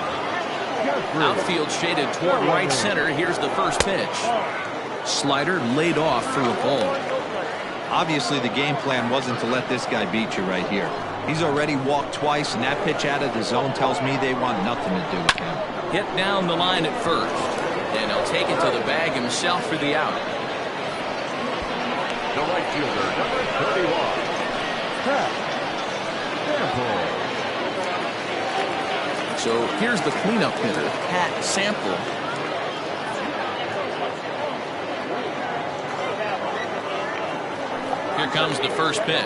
Outfield shaded toward right center. Here's the first pitch. Slider laid off for a ball. Obviously, the game plan wasn't to let this guy beat you right here. He's already walked twice, and that pitch out of the zone tells me they want nothing to do with him. Hit down the line at first, and he'll take it to the bag himself for the out. The right fielder, number 31, Pat Sample. So here's the cleanup hitter, Pat Sample. Here comes the first pitch.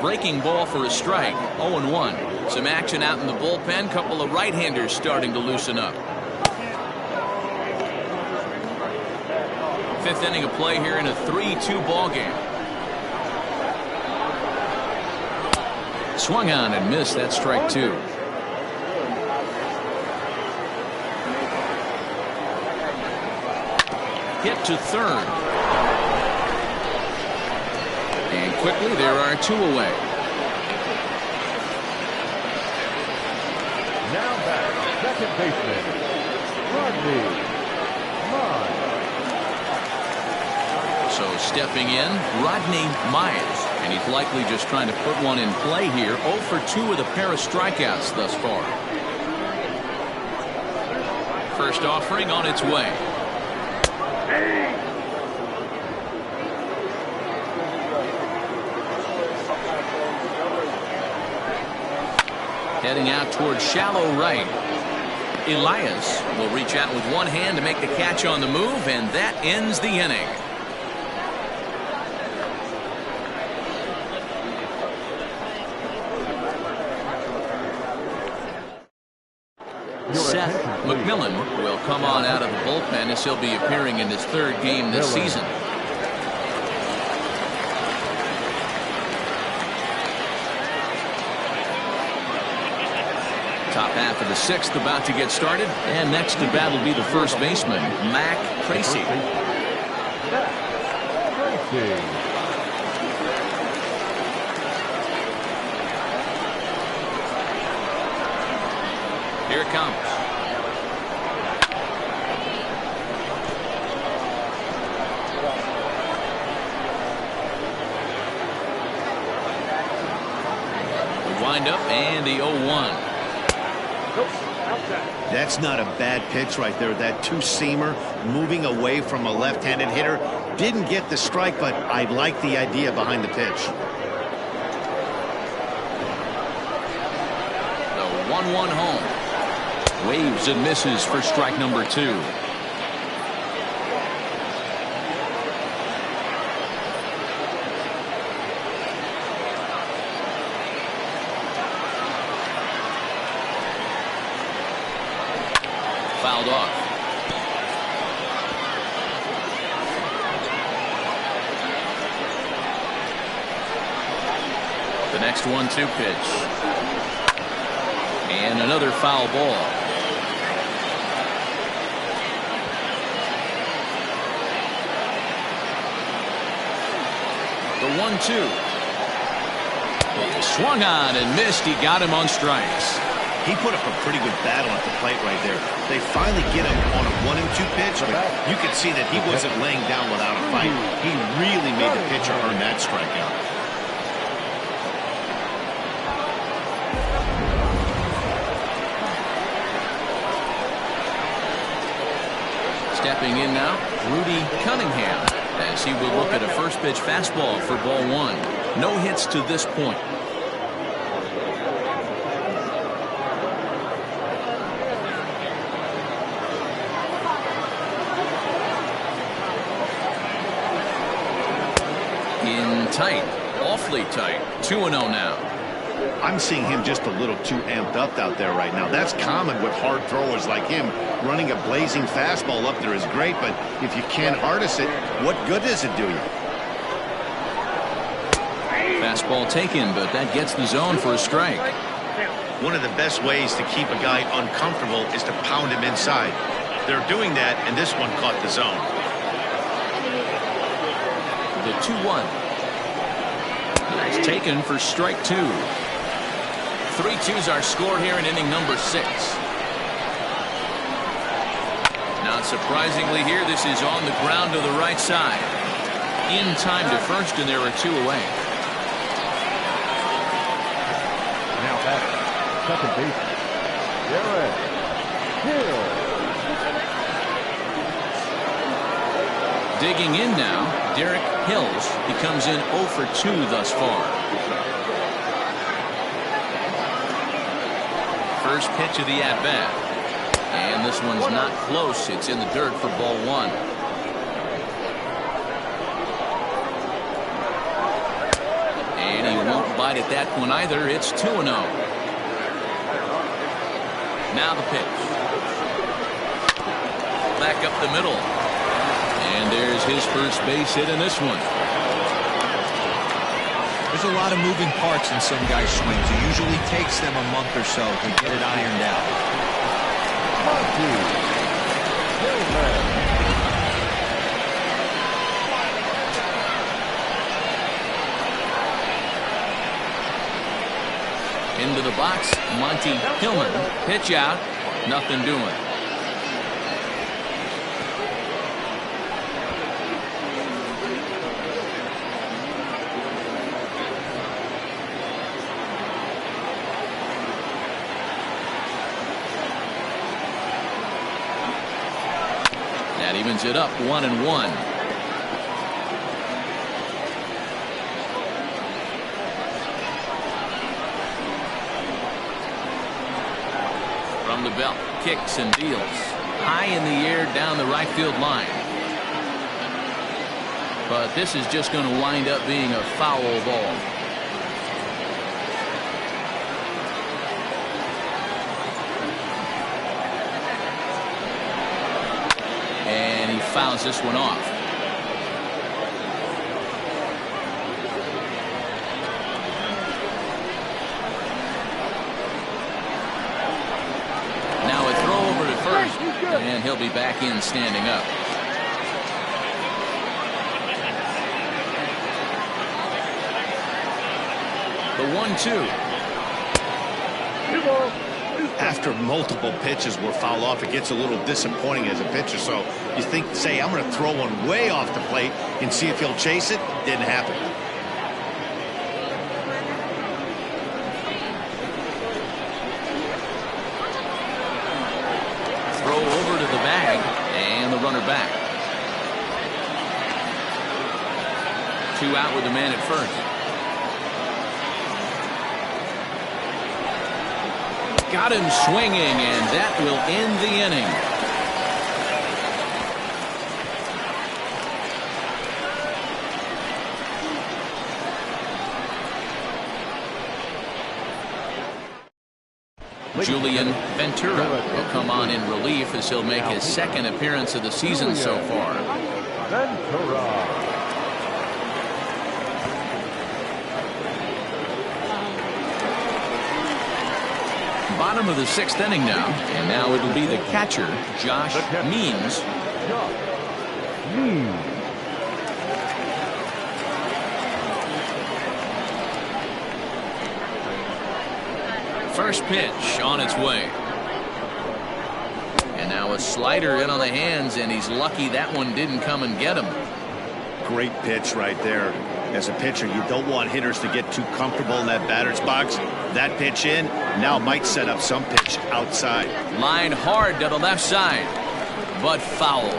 Breaking ball for a strike. 0-1. Some action out in the bullpen. Couple of right-handers starting to loosen up. Fifth inning of play here in a 3-2 ball game. Swung on and missed. That's strike 2. Hit to third. And quickly there are 2 away. Now back, second baseman, Rodney Mize. So stepping in, Rodney Mize. And he's likely just trying to put one in play here. 0 for 2 with a pair of strikeouts thus far. First offering on its way. Heading out towards shallow right. Elias will reach out with one hand to make the catch on the move, and that ends the inning. Seth McMillan will come on out of the bullpen as he'll be appearing in his 3rd game this season. Top half of the 6th about to get started, and next to bat will be the first baseman, Mac Tracy. Here it comes. The windup and the 0-1. That's not a bad pitch right there. That two-seamer moving away from a left-handed hitter. Didn't get the strike, but I like the idea behind the pitch. The 1-1 home. Waves and misses for strike number 2. Fouled off. The next 1-2 pitch. And another foul ball. The 1-2. Swung on and missed. He got him on strikes. He put up a pretty good battle at the plate right there. They finally get him on a 1-2 pitch, but you could see that he wasn't laying down without a fight. He really made the pitcher earn that strikeout. Stepping in now, Rudy Cunningham, as he will look at a first pitch fastball for ball 1. No hits to this point. In tight, awfully tight. 2-0 now. I'm seeing him just a little too amped up out there right now. That's common with hard throwers like him. Running a blazing fastball up there is great, but if you can't harness it, what good does it do you? Fastball taken, but that gets the zone for a strike. One of the best ways to keep a guy uncomfortable is to pound him inside. They're doing that, and this one caught the zone. The 2-1. That's taken for strike 2. 3-2's our score here in inning number 6. Not surprisingly here, this is on the ground to the right side. In time to first, and there are 2 away. Now back, second baseman, Garrett Hill. Digging in now, Derek Hills. He comes in 0 for 2 thus far. First pitch of the at-bat. And this one's not close. It's in the dirt for ball 1. bite at that one either. It's 2-0. Now the pitch. Back up the middle. And there's his first base hit in this one. There's a lot of moving parts in some guys' swings. It usually takes them a month or so to get it ironed out. Into the box, Monty Hillman. Pitch out, nothing doing. That evens it up 1-1. From the belt, kicks and deals. High in the air down the right field line. But this is just going to wind up being a foul ball. And he fouls this one off. And he'll be back in standing up. The 1-2. After multiple pitches were fouled off, it gets a little disappointing as a pitcher. So you think, say, I'm going to throw one way off the plate and see if he'll chase it. Didn't happen. Runner back. 2 out with the man at first. Got him swinging, and that will end the inning. Julian Ventura will come on in relief as he'll make his second appearance of the season so far. Ventura. Bottom of the 6th inning now, and now it'll be the catcher, Josh Means. First pitch on its way. And now a slider in on the hands, and he's lucky that one didn't come and get him. Great pitch right there. As a pitcher, you don't want hitters to get too comfortable in that batter's box. That pitch in now might set up some pitch outside. Line hard to the left side, but foul.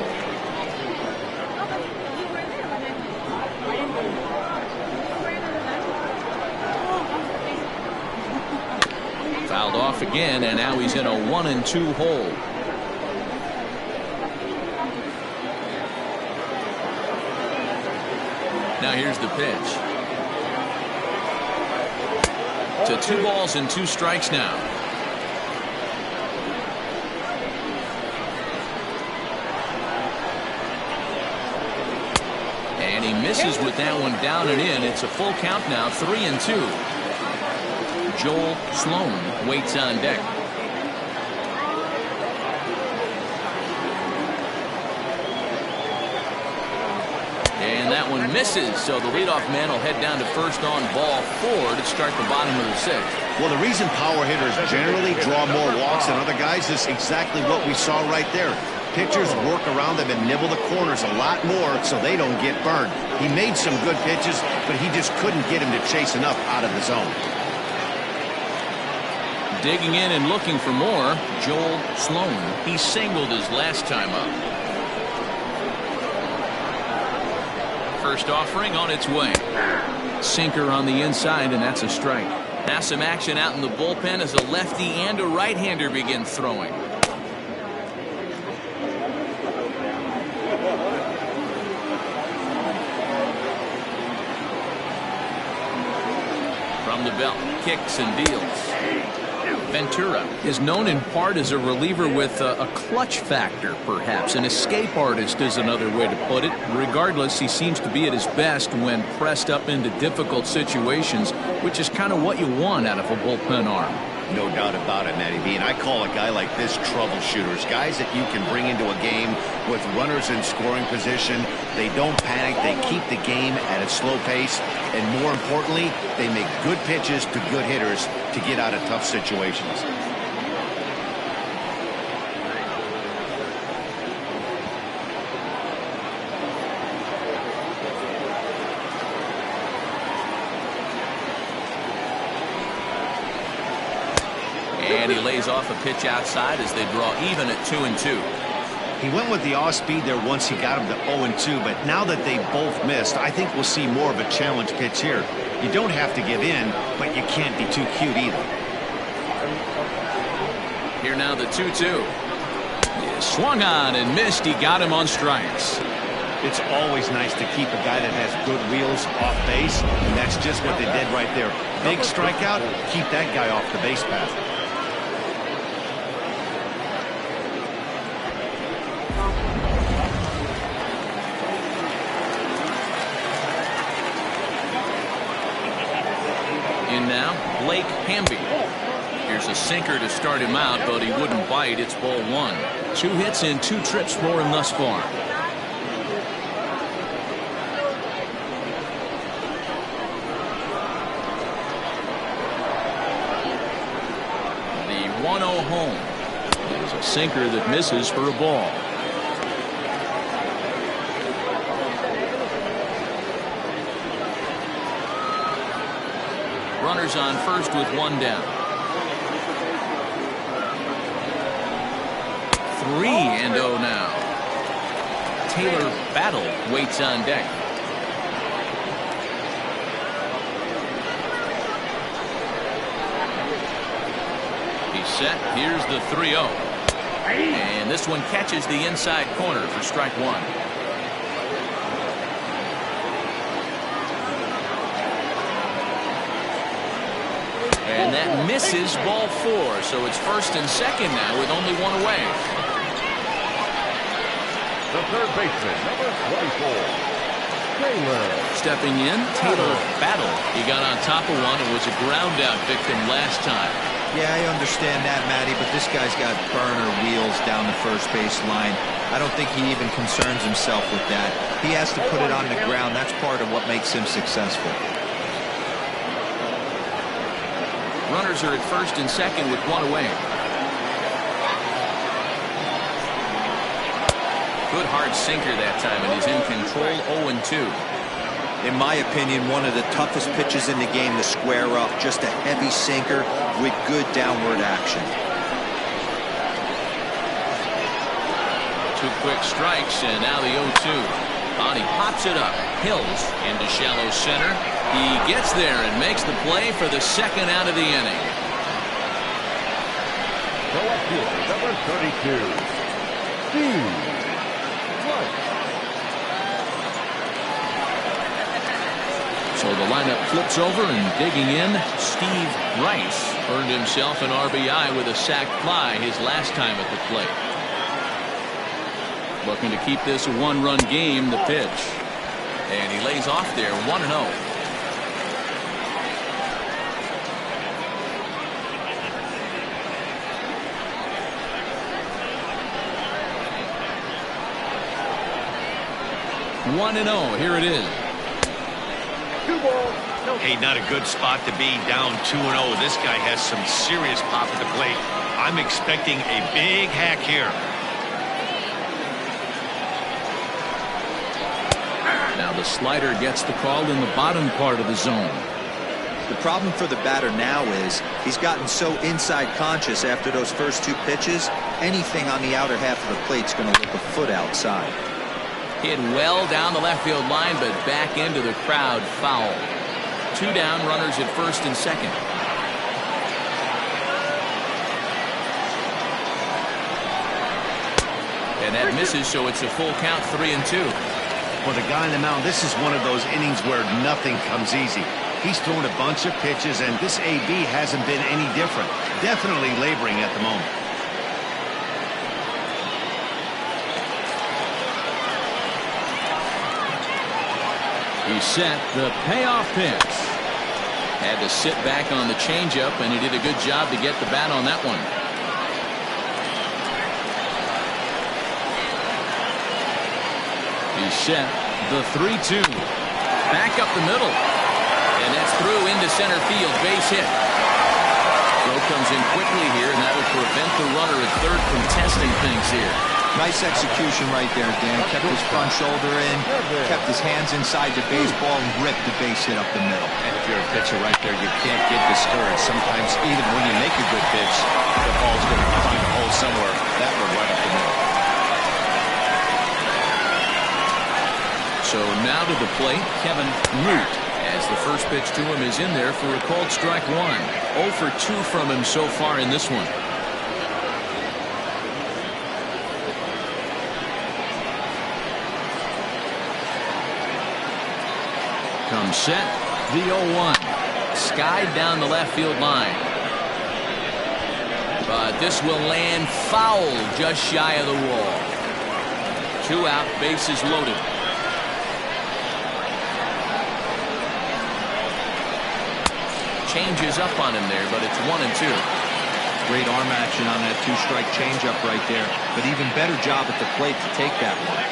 Fouled off again, and now he's in a 1-2 hole. Now here's the pitch. To 2 balls and 2 strikes now. And he misses with that one down and in. It's a full count now, 3-2. Joel Sloan waits on deck. And that one misses, so the leadoff man will head down to first on ball 4 to start the bottom of the 6th. Well, the reason power hitters generally draw more walks than other guys is exactly what we saw right there. Pitchers work around them and nibble the corners a lot more so they don't get burned. He made some good pitches, but he just couldn't get him to chase enough out of the zone. Digging in and looking for more, Joel Sloan. He singled his last time up. First offering on its way. Sinker on the inside, and that's a strike. Now some action out in the bullpen as a lefty and a right-hander begin throwing. From from the belt. Kicks and deals. Ventura is known in part as a reliever with a clutch factor, perhaps. An escape artist is another way to put it. Regardless, he seems to be at his best when pressed up into difficult situations, which is kind of what you want out of a bullpen arm. No doubt about it, Matty V. And I call a guy like this troubleshooters. Guys that you can bring into a game with runners in scoring position. They don't panic. They keep the game at a slow pace. And more importantly, they make good pitches to good hitters to get out of tough situations. And he lays off a pitch outside as they draw even at 2-2. He went with the off speed there once he got him to 0-2, but now that they both missed, I think we'll see more of a challenge pitch here. You don't have to give in, but you can't be too cute either. Here now the 2-2. Swung on and missed. He got him on strikes. It's always nice to keep a guy that has good wheels off base, and that's just what they did right there. Big strikeout, keep that guy off the base path. Now, Blake Hamby. Here's a sinker to start him out, but he wouldn't bite. It's ball one. 2 hits and 2 trips for him thus far. The 1-0 home is a sinker that misses for a ball. Runners on first with 1 down. 3-0 now. Taylor Battle waits on deck. He's set. Here's the 3-0. And this one catches the inside corner for strike one. And that misses ball 4. So it's first and second now with only 1 away. The third baseman, number 24, Taylor. Stepping in, Taylor Battle. He got on top of one and was a ground out victim last time. Yeah, I understand that, Matty, but this guy's got burner wheels down the first base line. I don't think he even concerns himself with that. He has to put it on the ground. That's part of what makes him successful. Runners are at first and second with 1 away. Good hard sinker that time, and he's in control. 0-2. In my opinion, one of the toughest pitches in the game to square up. Just a heavy sinker with good downward action. 2 quick strikes, and now the 0-2. He pops it up. Hills into shallow center. He gets there and makes the play for the second out of the inning. The left fielder, number 32, Steve Rice. So the lineup flips over, and digging in, Steve Rice earned himself an RBI with a sac fly his last time at the plate. Looking to keep this a 1-run game. The pitch, and he lays off there. 1-0. Here it is. 2 balls, no. Hey, not a good spot to be, down 2-0. This guy has some serious pop at the plate. I'm expecting a big hack here. Now the slider gets the call in the bottom part of the zone. The problem for the batter now is he's gotten so inside conscious after those first 2 pitches. Anything on the outer half of the plate's going to look a foot outside. Hit well down the left field line, but back into the crowd, foul. 2 down, runners at first and second. And that misses, so it's a full count, 3-2. For the guy on the mound, this is one of those innings where nothing comes easy. He's thrown a bunch of pitches, and this AB hasn't been any different. Definitely laboring at the moment. He set the payoff pitch. Had to sit back on the changeup, and he did a good job to get the bat on that one. He set the 3-2. Back up the middle. And that's through into center field. Base hit. Throw comes in quickly here, and that will prevent the runner at third from testing things here. Nice execution right there, Dan. Kept his front shoulder in, kept his hands inside the baseball, and ripped the base hit up the middle. And if you're a pitcher right there, you can't get discouraged. Sometimes even when you make a good pitch, the ball's going to find a hole somewhere. That one right up the middle. So now to the plate, Kevin Root, as the first pitch to him is in there for a called strike one. 0 for 2 from him so far in this one. Comes set, the 0-1. Skied down the left field line. But this will land foul just shy of the wall. 2 out, bases loaded. Changes up on him there, but it's 1-2. Great arm action on that 2-strike changeup right there, but even better job at the plate to take that one.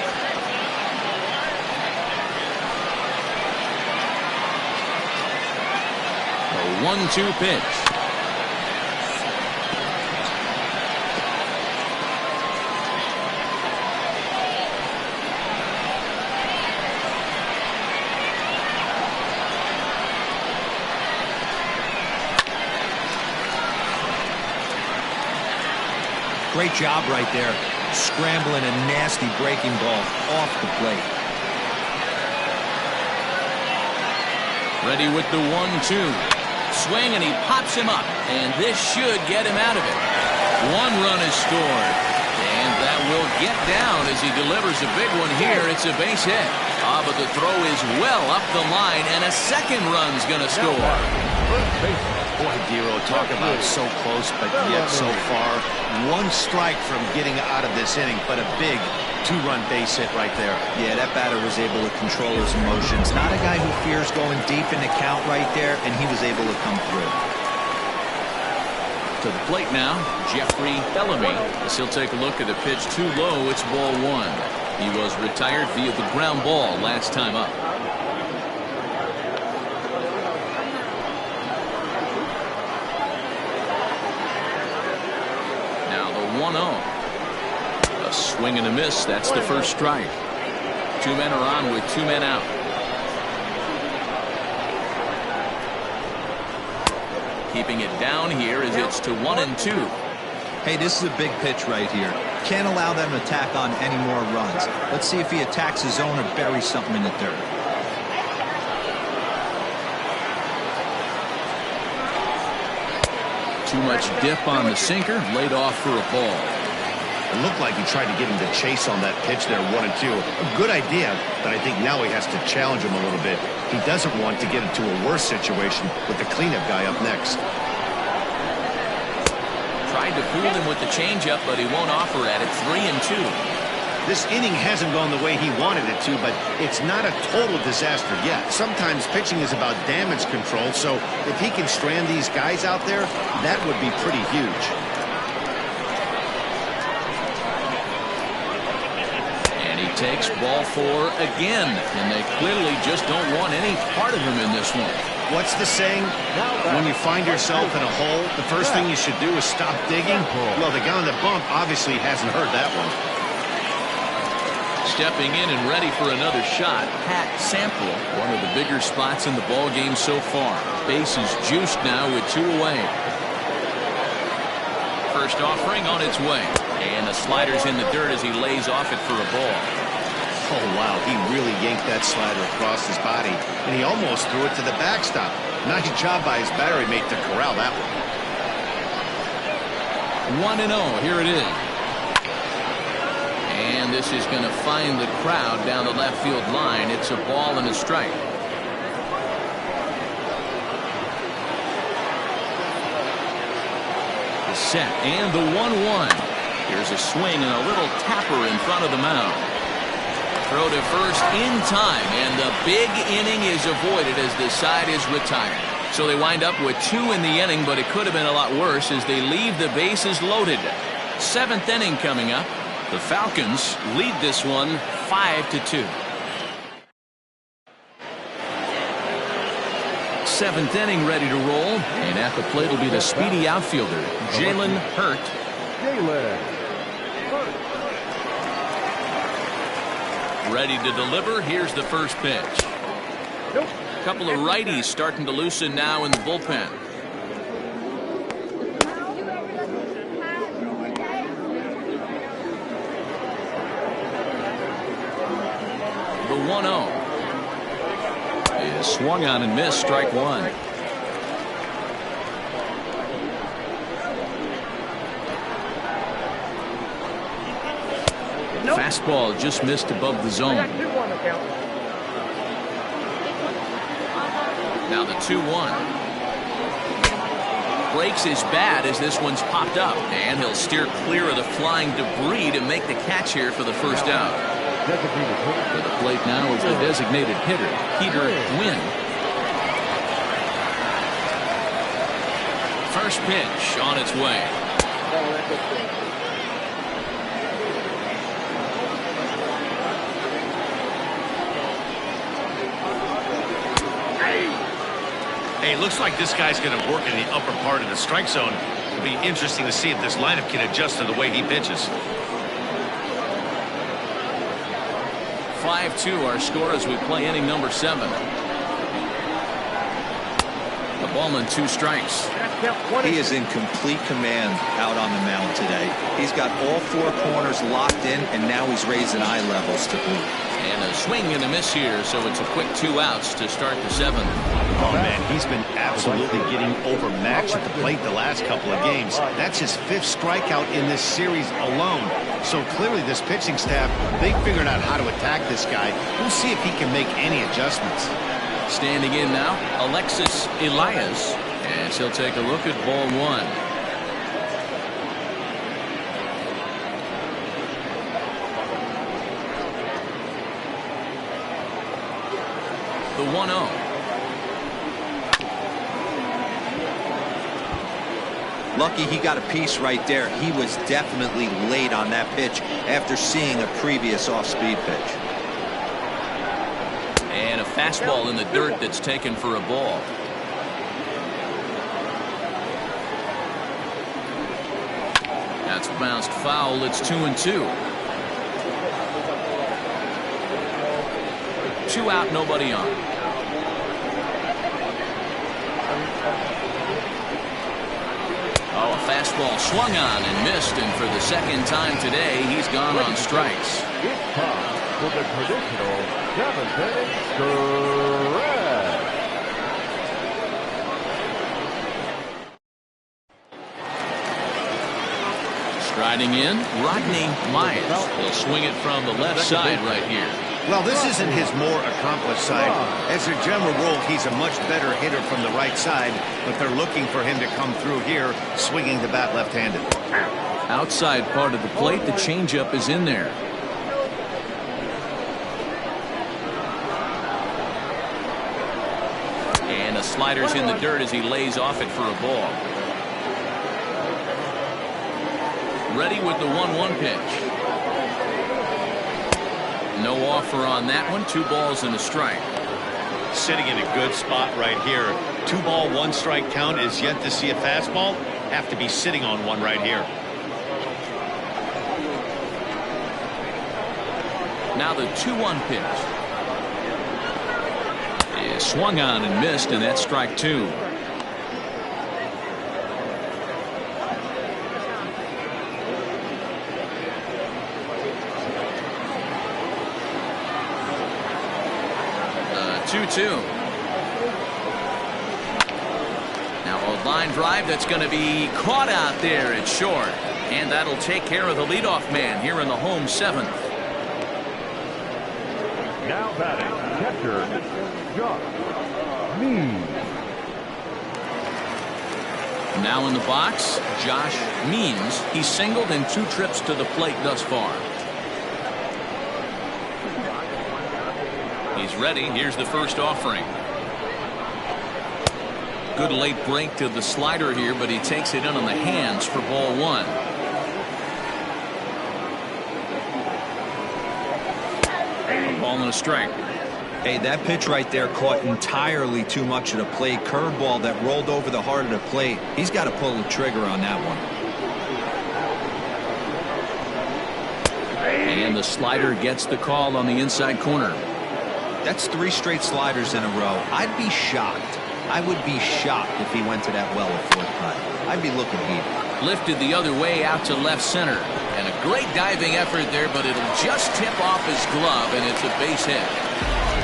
A 1-2 pitch. Great job right there, scrambling a nasty breaking ball off the plate. Ready with the 1-2. Swing, and he pops him up, and this should get him out of it. 1 run is scored, and that will get down as he delivers a big one here. It's a base hit. But the throw is well up the line, and a second run's going to score. Boy, Dero, talk about so close, but yet so far. 1 strike from getting out of this inning, but a big 2-run base hit right there. Yeah, that batter was able to control his emotions. Not a guy who fears going deep in the count right there, and he was able to come through. To the plate now, Jeffrey Bellamy, as he'll take a look at a pitch too low. It's ball 1. He was retired via the ground ball last time up. Now the 1-0. A swing and a miss. That's the first strike. 2 men are on with 2 men out. Keeping it down here as it's to 1-2. Hey, this is a big pitch right here. Can't allow them to tack on any more runs. Let's see if he attacks his zone or buries something in the dirt. Too much dip on the sinker, laid off for a ball. It looked like he tried to get him to chase on that pitch there, 1-2. A good idea, but I think now he has to challenge him a little bit. He doesn't want to get into a worse situation with the cleanup guy up next. Tried to fool him with the changeup, but he won't offer at it. 3-2. This inning hasn't gone the way he wanted it to, but it's not a total disaster yet. Sometimes pitching is about damage control, so if he can strand these guys out there, that would be pretty huge. And he takes ball 4 again, and they clearly just don't want any part of him in this one. What's the saying? When you find yourself in a hole, the first thing you should do is stop digging. Well, the guy on the bump obviously hasn't heard that one. Stepping in and ready for another shot, Pat Sample, one of the bigger spots in the ball game so far. Base is juiced now with 2 away. First offering on its way, and the slider's in the dirt as he lays off it for a ball. Oh, wow, he really yanked that slider across his body, and he almost threw it to the backstop. Nice job by his battery mate to corral that one. 1-0, here it is. And this is going to find the crowd down the left field line. It's a ball and a strike. is set, and the 1-1. Here's a swing and a little tapper in front of the mound. Throw to first in time, and the big inning is avoided as the side is retired. So they wind up with 2 in the inning, but it could have been a lot worse as they leave the bases loaded. 7th inning coming up. The Falcons lead this one 5-2. 7th inning ready to roll, and at the plate will be the speedy outfielder, Jalen Hurt. Ready to deliver. Here's the first pitch. A couple of righties starting to loosen now in the bullpen. The 1-0 is swung on and missed. Strike one. Fastball just missed above the zone. Now the 2-1. Breaks his bat as this one's popped up, and he'll steer clear of the flying debris to make the catch here for the first out. For the plate now is the designated hitter, Peter Gwynn. First pitch on its way. Hey, looks like this guy's going to work in the upper part of the strike zone. It'll be interesting to see if this lineup can adjust to the way he pitches. 5-2 our score as we play inning number 7. The ballman 2 strikes. He is in complete command out on the mound today. He's got all 4 corners locked in, and now he's raising eye levels to boot. And a swing and a miss here, so it's a quick 2 outs to start the 7th. Oh, man, he's been absolutely getting overmatched at the plate the last couple of games. That's his 5th strikeout in this series alone. So clearly this pitching staff, they figured out how to attack this guy. We'll see if he can make any adjustments. Standing in now, Alexis Elias, as he'll take a look at ball 1. The 1-0. Lucky he got a piece right there. He was definitely late on that pitch after seeing a previous off-speed pitch. And a fastball in the dirt that's taken for a ball. That's bounced foul. It's 2-2. 2 out, nobody on. Oh, a fastball swung on and missed, and for the 2nd time today, he's gone on strikes. It's time for the traditional 7th inning stretch. Striding in, Rodney Myers. He'll swing it from the left side right here. Well, this isn't his more accomplished side. As a general rule, he's a much better hitter from the right side, but they're looking for him to come through here, swinging the bat left-handed. Outside part of the plate, the changeup is in there. And the slider's in the dirt as he lays off it for a ball. Ready with the 1-1 pitch. No offer on that one. 2 balls and a strike. Sitting in a good spot right here. 2 ball, 1 strike count is yet to see a fastball. Have to be sitting on one right here. Now the 2-1 pitch is swung on and missed, and that's strike 2. Now a line drive that's going to be caught out there at short, and that'll take care of the leadoff man here in the home 7th. Now batting, catcher, Josh Meade. Now in the box, Josh Means. He's singled in 2 trips to the plate thus far. He's ready. Here's the first offering. Good late break to the slider here, but he takes it in on the hands for ball 1. A ball and a strike. Hey, that pitch right there caught entirely too much of the plate. Curveball that rolled over the heart of the plate. He's got to pull the trigger on that one. And the slider gets the call on the inside corner. That's 3 straight sliders in a row. I'd be shocked. I would be shocked if he went to that well at 4th time. I'd be looking heated. Lifted the other way out to left center. And a great diving effort there, but it'll just tip off his glove, and it's a base hit.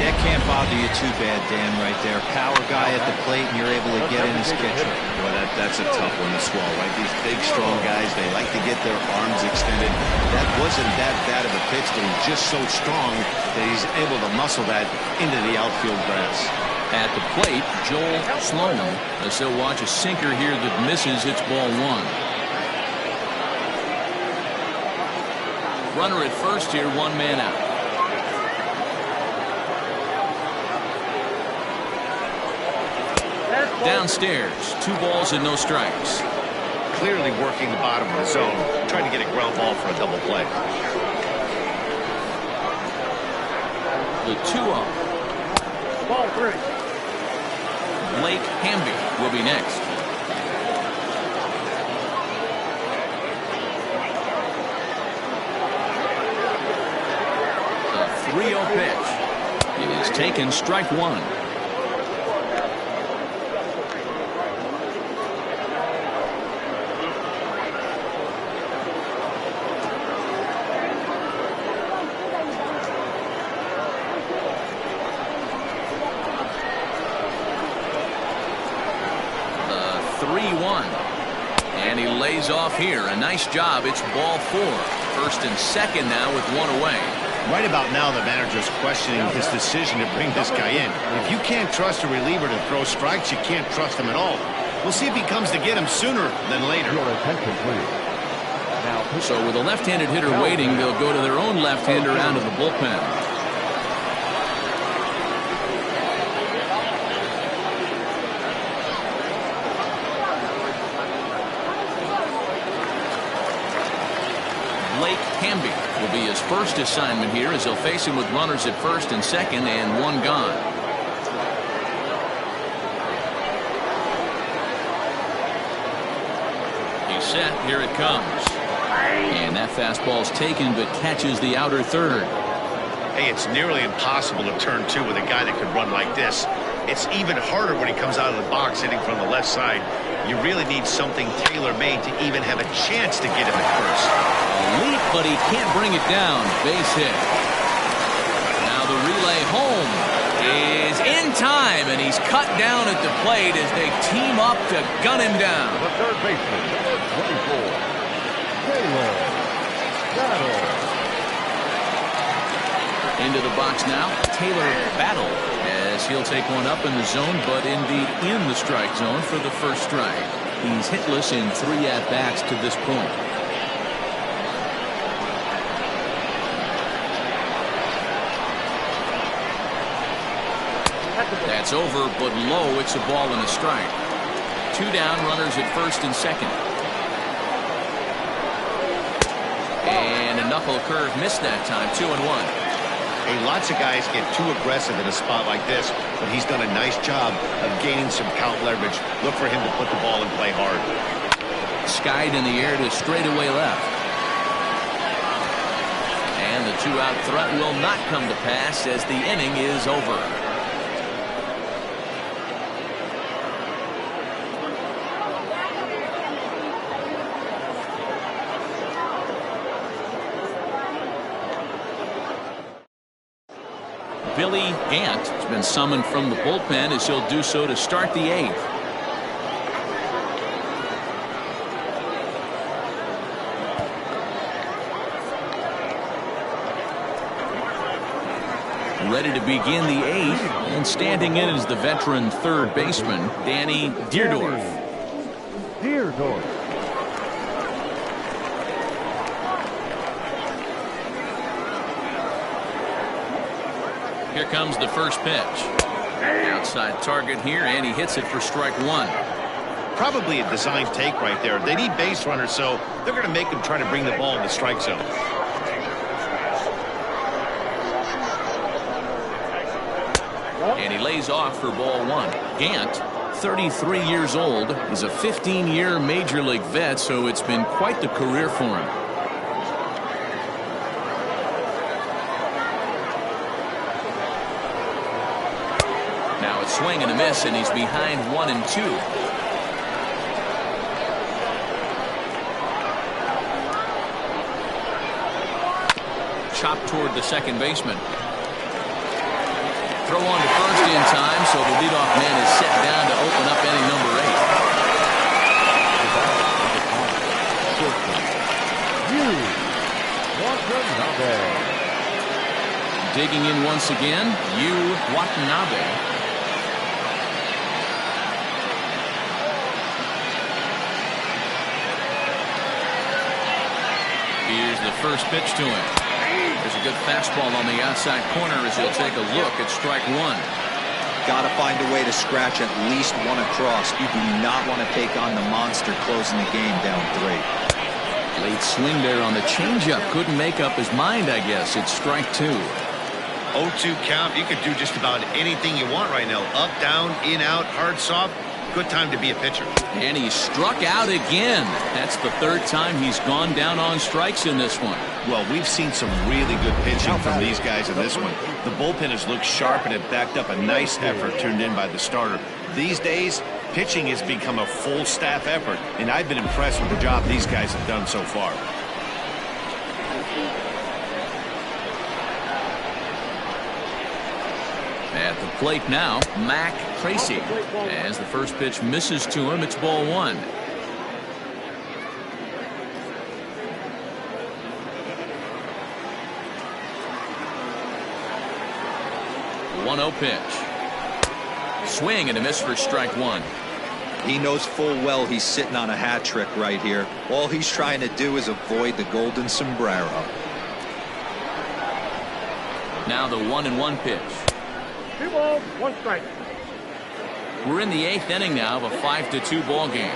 That can't bother you too bad, Dan, right there. Power guy at the plate, and you're able to get in his kitchen. Well, that's a tough one to swallow, right? These big, strong guys, they like to get their arms extended. That wasn't that bad of a pitch, but he's just so strong that he's able to muscle that into the outfield grass. At the plate, Joel Sloan, as he'll watch a sinker here that misses. It's ball 1. Runner at first here, 1 man out. Downstairs, 2 balls and no strikes. Clearly working the bottom of the zone, trying to get a ground ball for a double play. The 2-0. Ball 3. Blake Hamby will be next. The 3-0 pitch. It is taken, strike 1. And he lays off here. A nice job. It's ball 4. First and second now with 1 away. Right about now, the manager's questioning his decision to bring this guy in. If you can't trust a reliever to throw strikes, you can't trust him at all. We'll see if he comes to get him sooner than later. So with a left-handed hitter waiting, they'll go to their own left-hander out of the bullpen. Blake Hamby will be his first assignment here, as he'll face him with runners at first and second and 1 gone. He's set. Here it comes. And that fastball's taken, but catches the outer third. Hey, it's nearly impossible to turn 2 with a guy that could run like this. It's even harder when he comes out of the box hitting from the left side. You really need something tailor-made to even have a chance to get him at first. A leap, but he can't bring it down. Base hit. Now the relay home is in time, and he's cut down at the plate as they team up to gun him down. The third baseman, 24, Taylor Battle. Into the box now, Taylor Battle, as he'll take one up in the zone, but indeed in the strike zone for the first strike. He's hitless in 3 at-bats to this point. That's over, but low. It's a ball and a strike. 2 down, runners at first and second. And a knuckle curve missed that time. 2-1. Hey, lots of guys get too aggressive in a spot like this, but he's done a nice job of gaining some count leverage. Look for him to put the ball in play hard. Skied in the air to straightaway left. And the 2-out threat will not come to pass as the inning is over. Billy Gant has been summoned from the bullpen, as he'll do so to start the 8th. Ready to begin the 8th, and standing in is the veteran third baseman, Danny Deerdorf. Deardorff. Here comes the first pitch. Outside target here, and he hits it for strike one. Probably a design take right there. They need base runners, so they're going to make him try to bring the ball in the strike zone. And he lays off for ball one. Gant, 33 years old, is a 15-year major league vet, so it's been quite the career for him. Now it's swing and a miss, and he's behind 1-2. Chopped toward the second baseman. Throw on to first in time, so the leadoff man is set down to open up inning number 8. Digging in once again, Watanabe. Here's the first pitch to him. There's a good fastball on the outside corner as he'll take a look at strike one. Got to find a way to scratch at least one across. You do not want to take on the monster closing the game down 3. Late swing there on the changeup. Couldn't make up his mind, I guess. It's strike two. 0-2 count. You could do just about anything you want right now. Up, down, in, out, hard, soft. Good time to be a pitcher. And he struck out again. That's the third time he's gone down on strikes in this one. Well, we've seen some really good pitching from these guys in this one. The bullpen has looked sharp and it backed up a nice effort turned in by the starter. These days, pitching has become a full staff effort, and I've been impressed with the job these guys have done so far. At the plate now, Mac Tracy. As the first pitch misses to him, it's ball one. The 1-0 pitch. Swing and a miss for strike one. He knows full well he's sitting on a hat trick right here. All he's trying to do is avoid the golden sombrero. Now the 1-1 pitch. 2 balls, 1 strike. We're in the 8th inning now of a 5-2 ball game.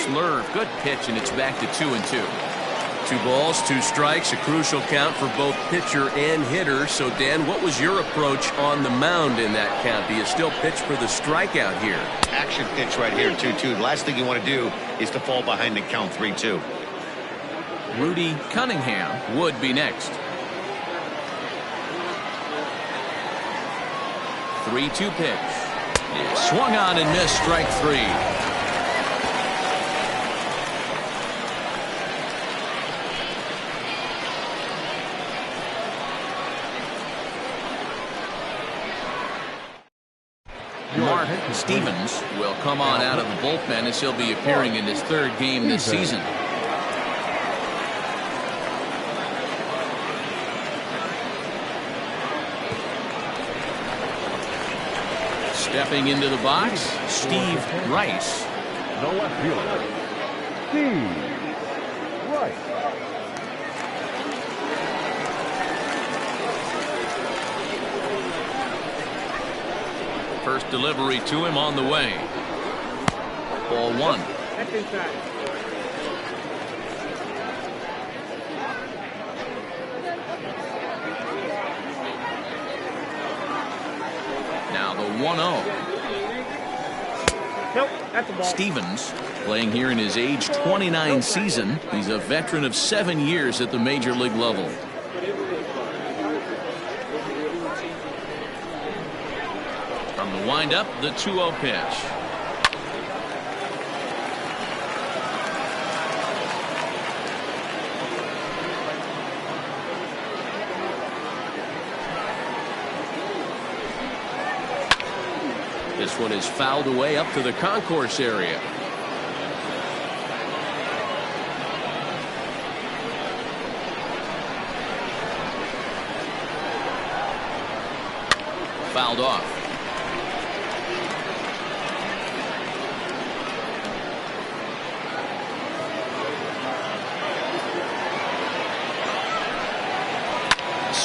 Slurve, good pitch, and it's back to 2-2. 2 balls, 2 strikes, a crucial count for both pitcher and hitter. So, Dan, what was your approach on the mound in that count? Do you still pitch for the strikeout here? Action pitch right here, 2-2. The last thing you want to do is to fall behind and count 3-2. Rudy Cunningham would be next. 3-2 pitch. Swung on and missed, strike 3. Mark Stevens will come on out of the bullpen as he'll be appearing in his 3rd game this season. Stepping into the box, Steve Rice. No left fielder, Steve Rice. First delivery to him on the way. Ball 1. That's inside. Now the 1-0. Nope, that's a ball. Stevens playing here in his age 29 season. He's a veteran of 7 years at the major league level. From the windup, the 2-0 pitch. This one is fouled away up to the concourse area. Fouled off.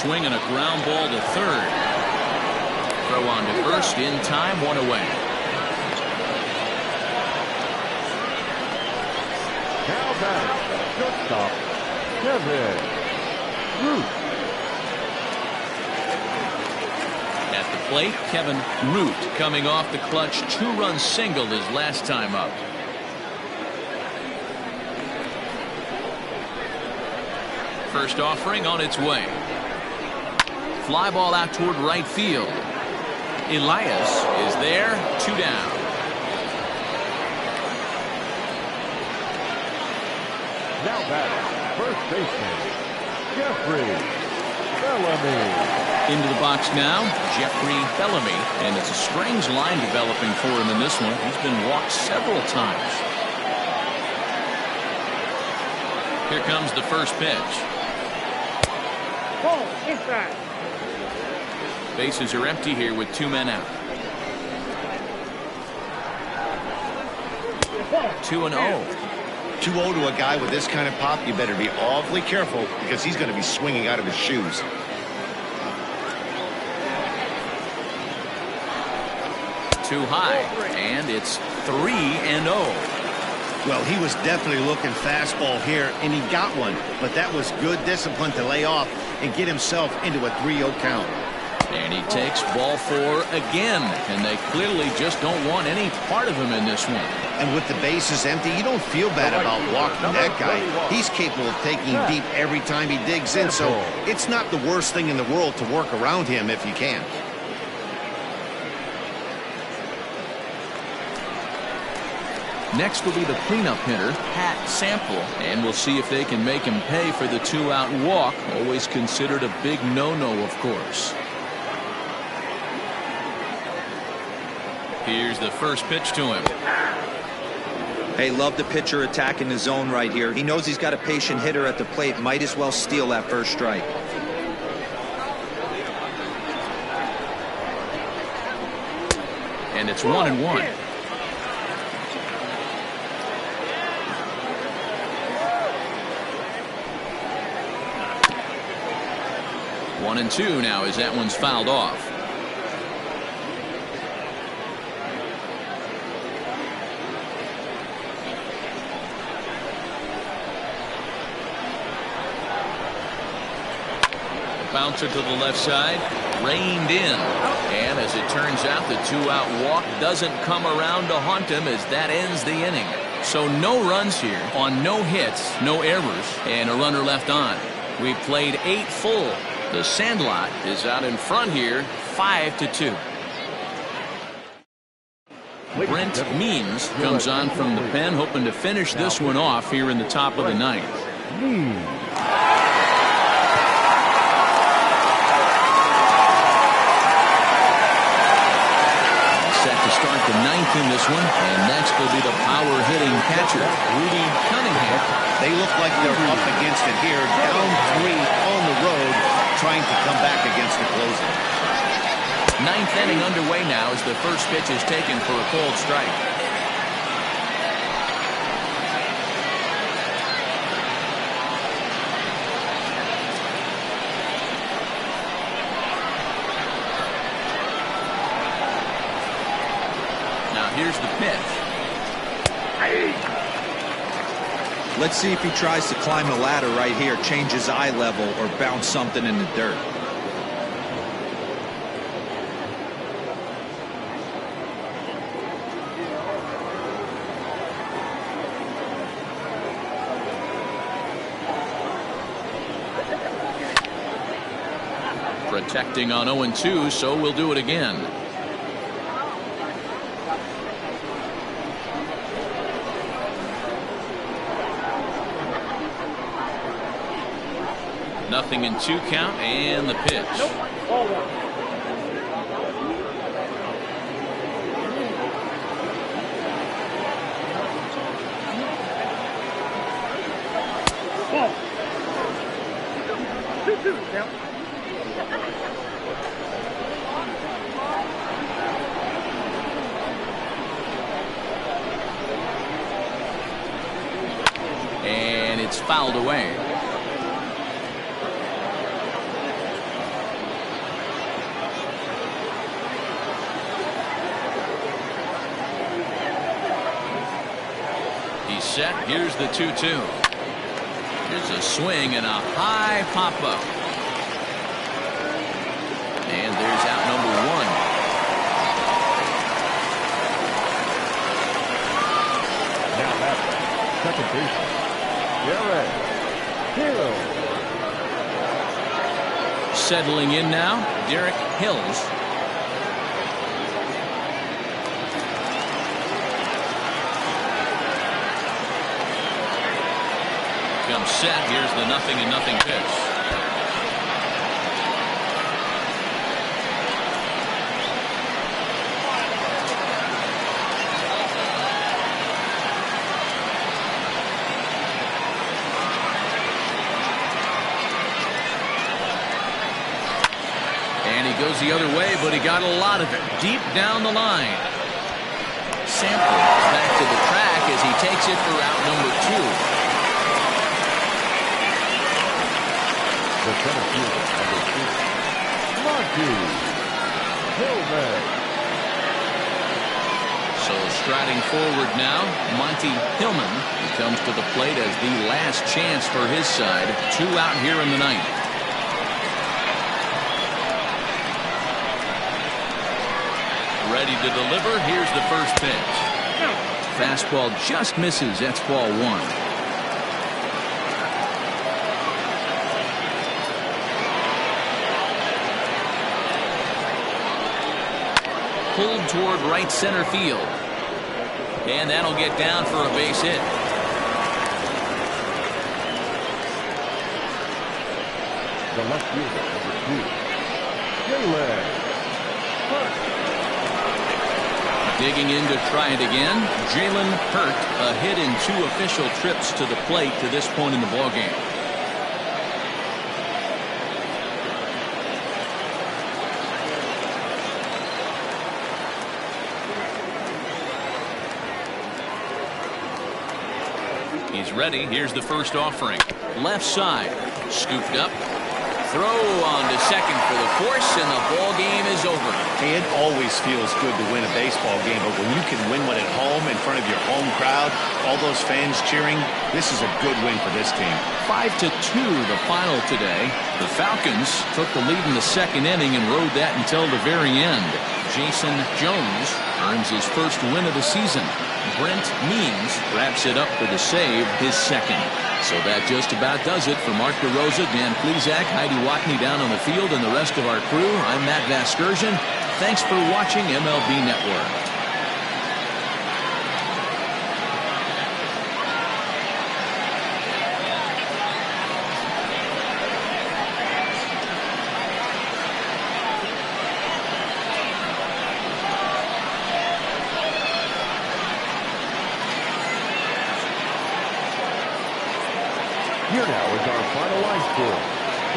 swing and a ground ball to third. Throw on to first in time, one away. Now batting, shortstop, Kevin Root. At the plate, Kevin Root coming off the clutch two-run single his last time up. First offering on its way. Fly ball out toward right field. Elias is there, 2 down. Now batting, first baseman, Jeffrey Bellamy. Into the box now, Jeffrey Bellamy, and it's a strange line developing for him in this one. He's been walked several times. Here comes the first pitch. Ball inside. Bases are empty here with 2 men out. 2-0. 2-0 to a guy with this kind of pop, you better be awfully careful because he's going to be swinging out of his shoes. Too high, and it's 3-0. Well, he was definitely looking fastball here, and he got one. But that was good discipline to lay off and get himself into a 3-0 count. And he takes ball 4 again, and they clearly just don't want any part of him in this one. And with the bases empty, you don't feel bad about walking that guy. He's capable of taking deep every time he digs in, so it's not the worst thing in the world to work around him if you can. Next will be the cleanup hitter, Pat Sample, and we'll see if they can make him pay for the 2-out walk. Always considered a big no-no, of course. Here's the first pitch to him. Hey, love the pitcher attacking the zone right here. He knows he's got a patient hitter at the plate. Might as well steal that first strike. And it's 1-1. One and 2 now as that one's fouled off. Bouncer to the left side, reined in, and as it turns out, the 2-out walk doesn't come around to haunt him as that ends the inning. So no runs here on no hits, no errors, and a runner left on. We've played 8 full. The Sandlot is out in front here, 5-2. Brent Means comes on from the pen, hoping to finish this one off here in the top of the 9th. Start the 9th in this one, and next will be the power-hitting catcher, Rudy Cunningham. They look like they're up against it here, down 3 on the road, trying to come back against the closer. 9th inning underway now as the first pitch is taken for a cold strike. Here's the pitch. Let's see if he tries to climb the ladder right here, change his eye level, or bounce something in the dirt. Protecting on 0-2, so we'll do it again. Nothing in 2 count, and the pitch. Ball 1. Ball. 2-2 now. And it's fouled away. set. Here's the 2-2. Here's a swing and a high pop-up. And there's out number 1. Now that's second baseman, Garrett Hill. Settling in now, Derek Hills. Comes set. Here's the 0-0 pitch. And he goes the other way, but he got a lot of it deep down the line. Sample back to the track as he takes it for out number 2. The center fielder, number 2, Monty Hillman. So striding forward now, Monty Hillman. He comes to the plate as the last chance for his side. 2 out here in the ninth. Ready to deliver. Here's the first pitch. Fastball just misses. That's ball 1. Pulled toward right center field. And that'll get down for a base hit. The left fielder, number 2, Jalen Hurt. Digging in to try it again. Jalen Hurt, a hit in 2 official trips to the plate to this point in the ballgame. He's ready. Here's the first offering. Left side. Scooped up. Throw on to second for the force, and the ball game is over. Hey, it always feels good to win a baseball game, but when you can win one at home in front of your home crowd, all those fans cheering, this is a good win for this team. 5-2 the final today. The Falcons took the lead in the second inning and rode that until the very end. Jason Jones earns his first win of the season. Brent Means wraps it up for the save, his second. So that just about does it. For Mark DeRosa, Dan Plesac, Heidi Watney down on the field, and the rest of our crew, I'm Matt Vasgersian. Thanks for watching MLB Network. Here now is our final line score.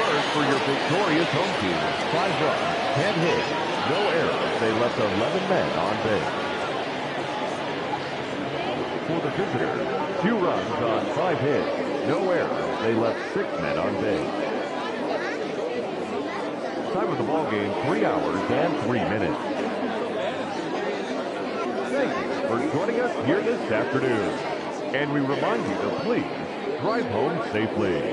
First, for your victorious home team, 5 runs, 10 hits, no errors. They left 11 men on base. For the visitors, 2 runs on 5 hits, no errors. They left 6 men on base. Time of the ball game, 3 hours and 3 minutes. Thank you for joining us here this afternoon. And we remind you to please drive home safely.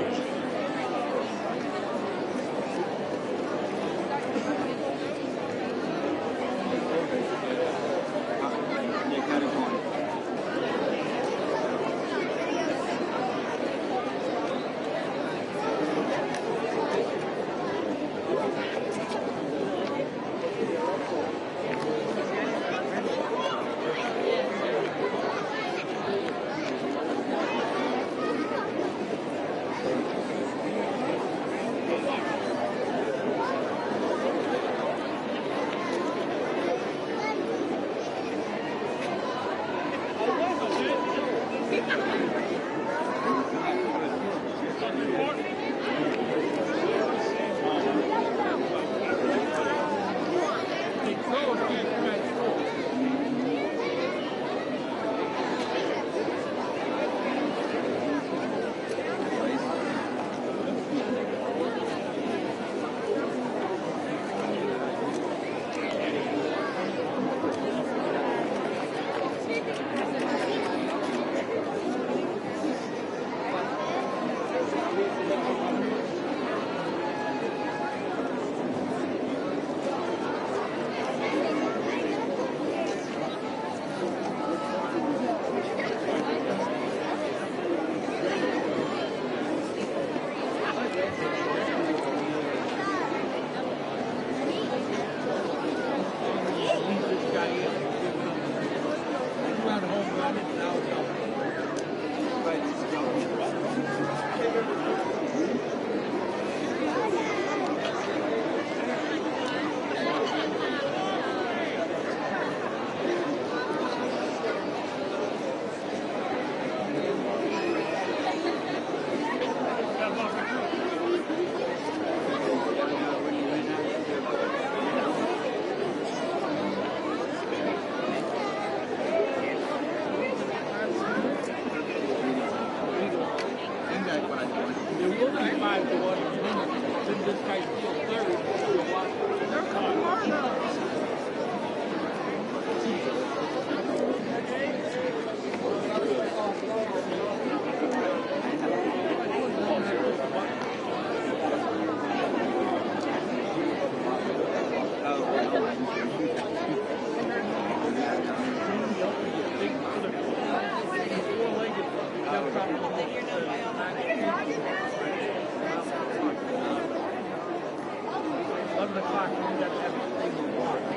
11 o'clock, we got to have everything warm.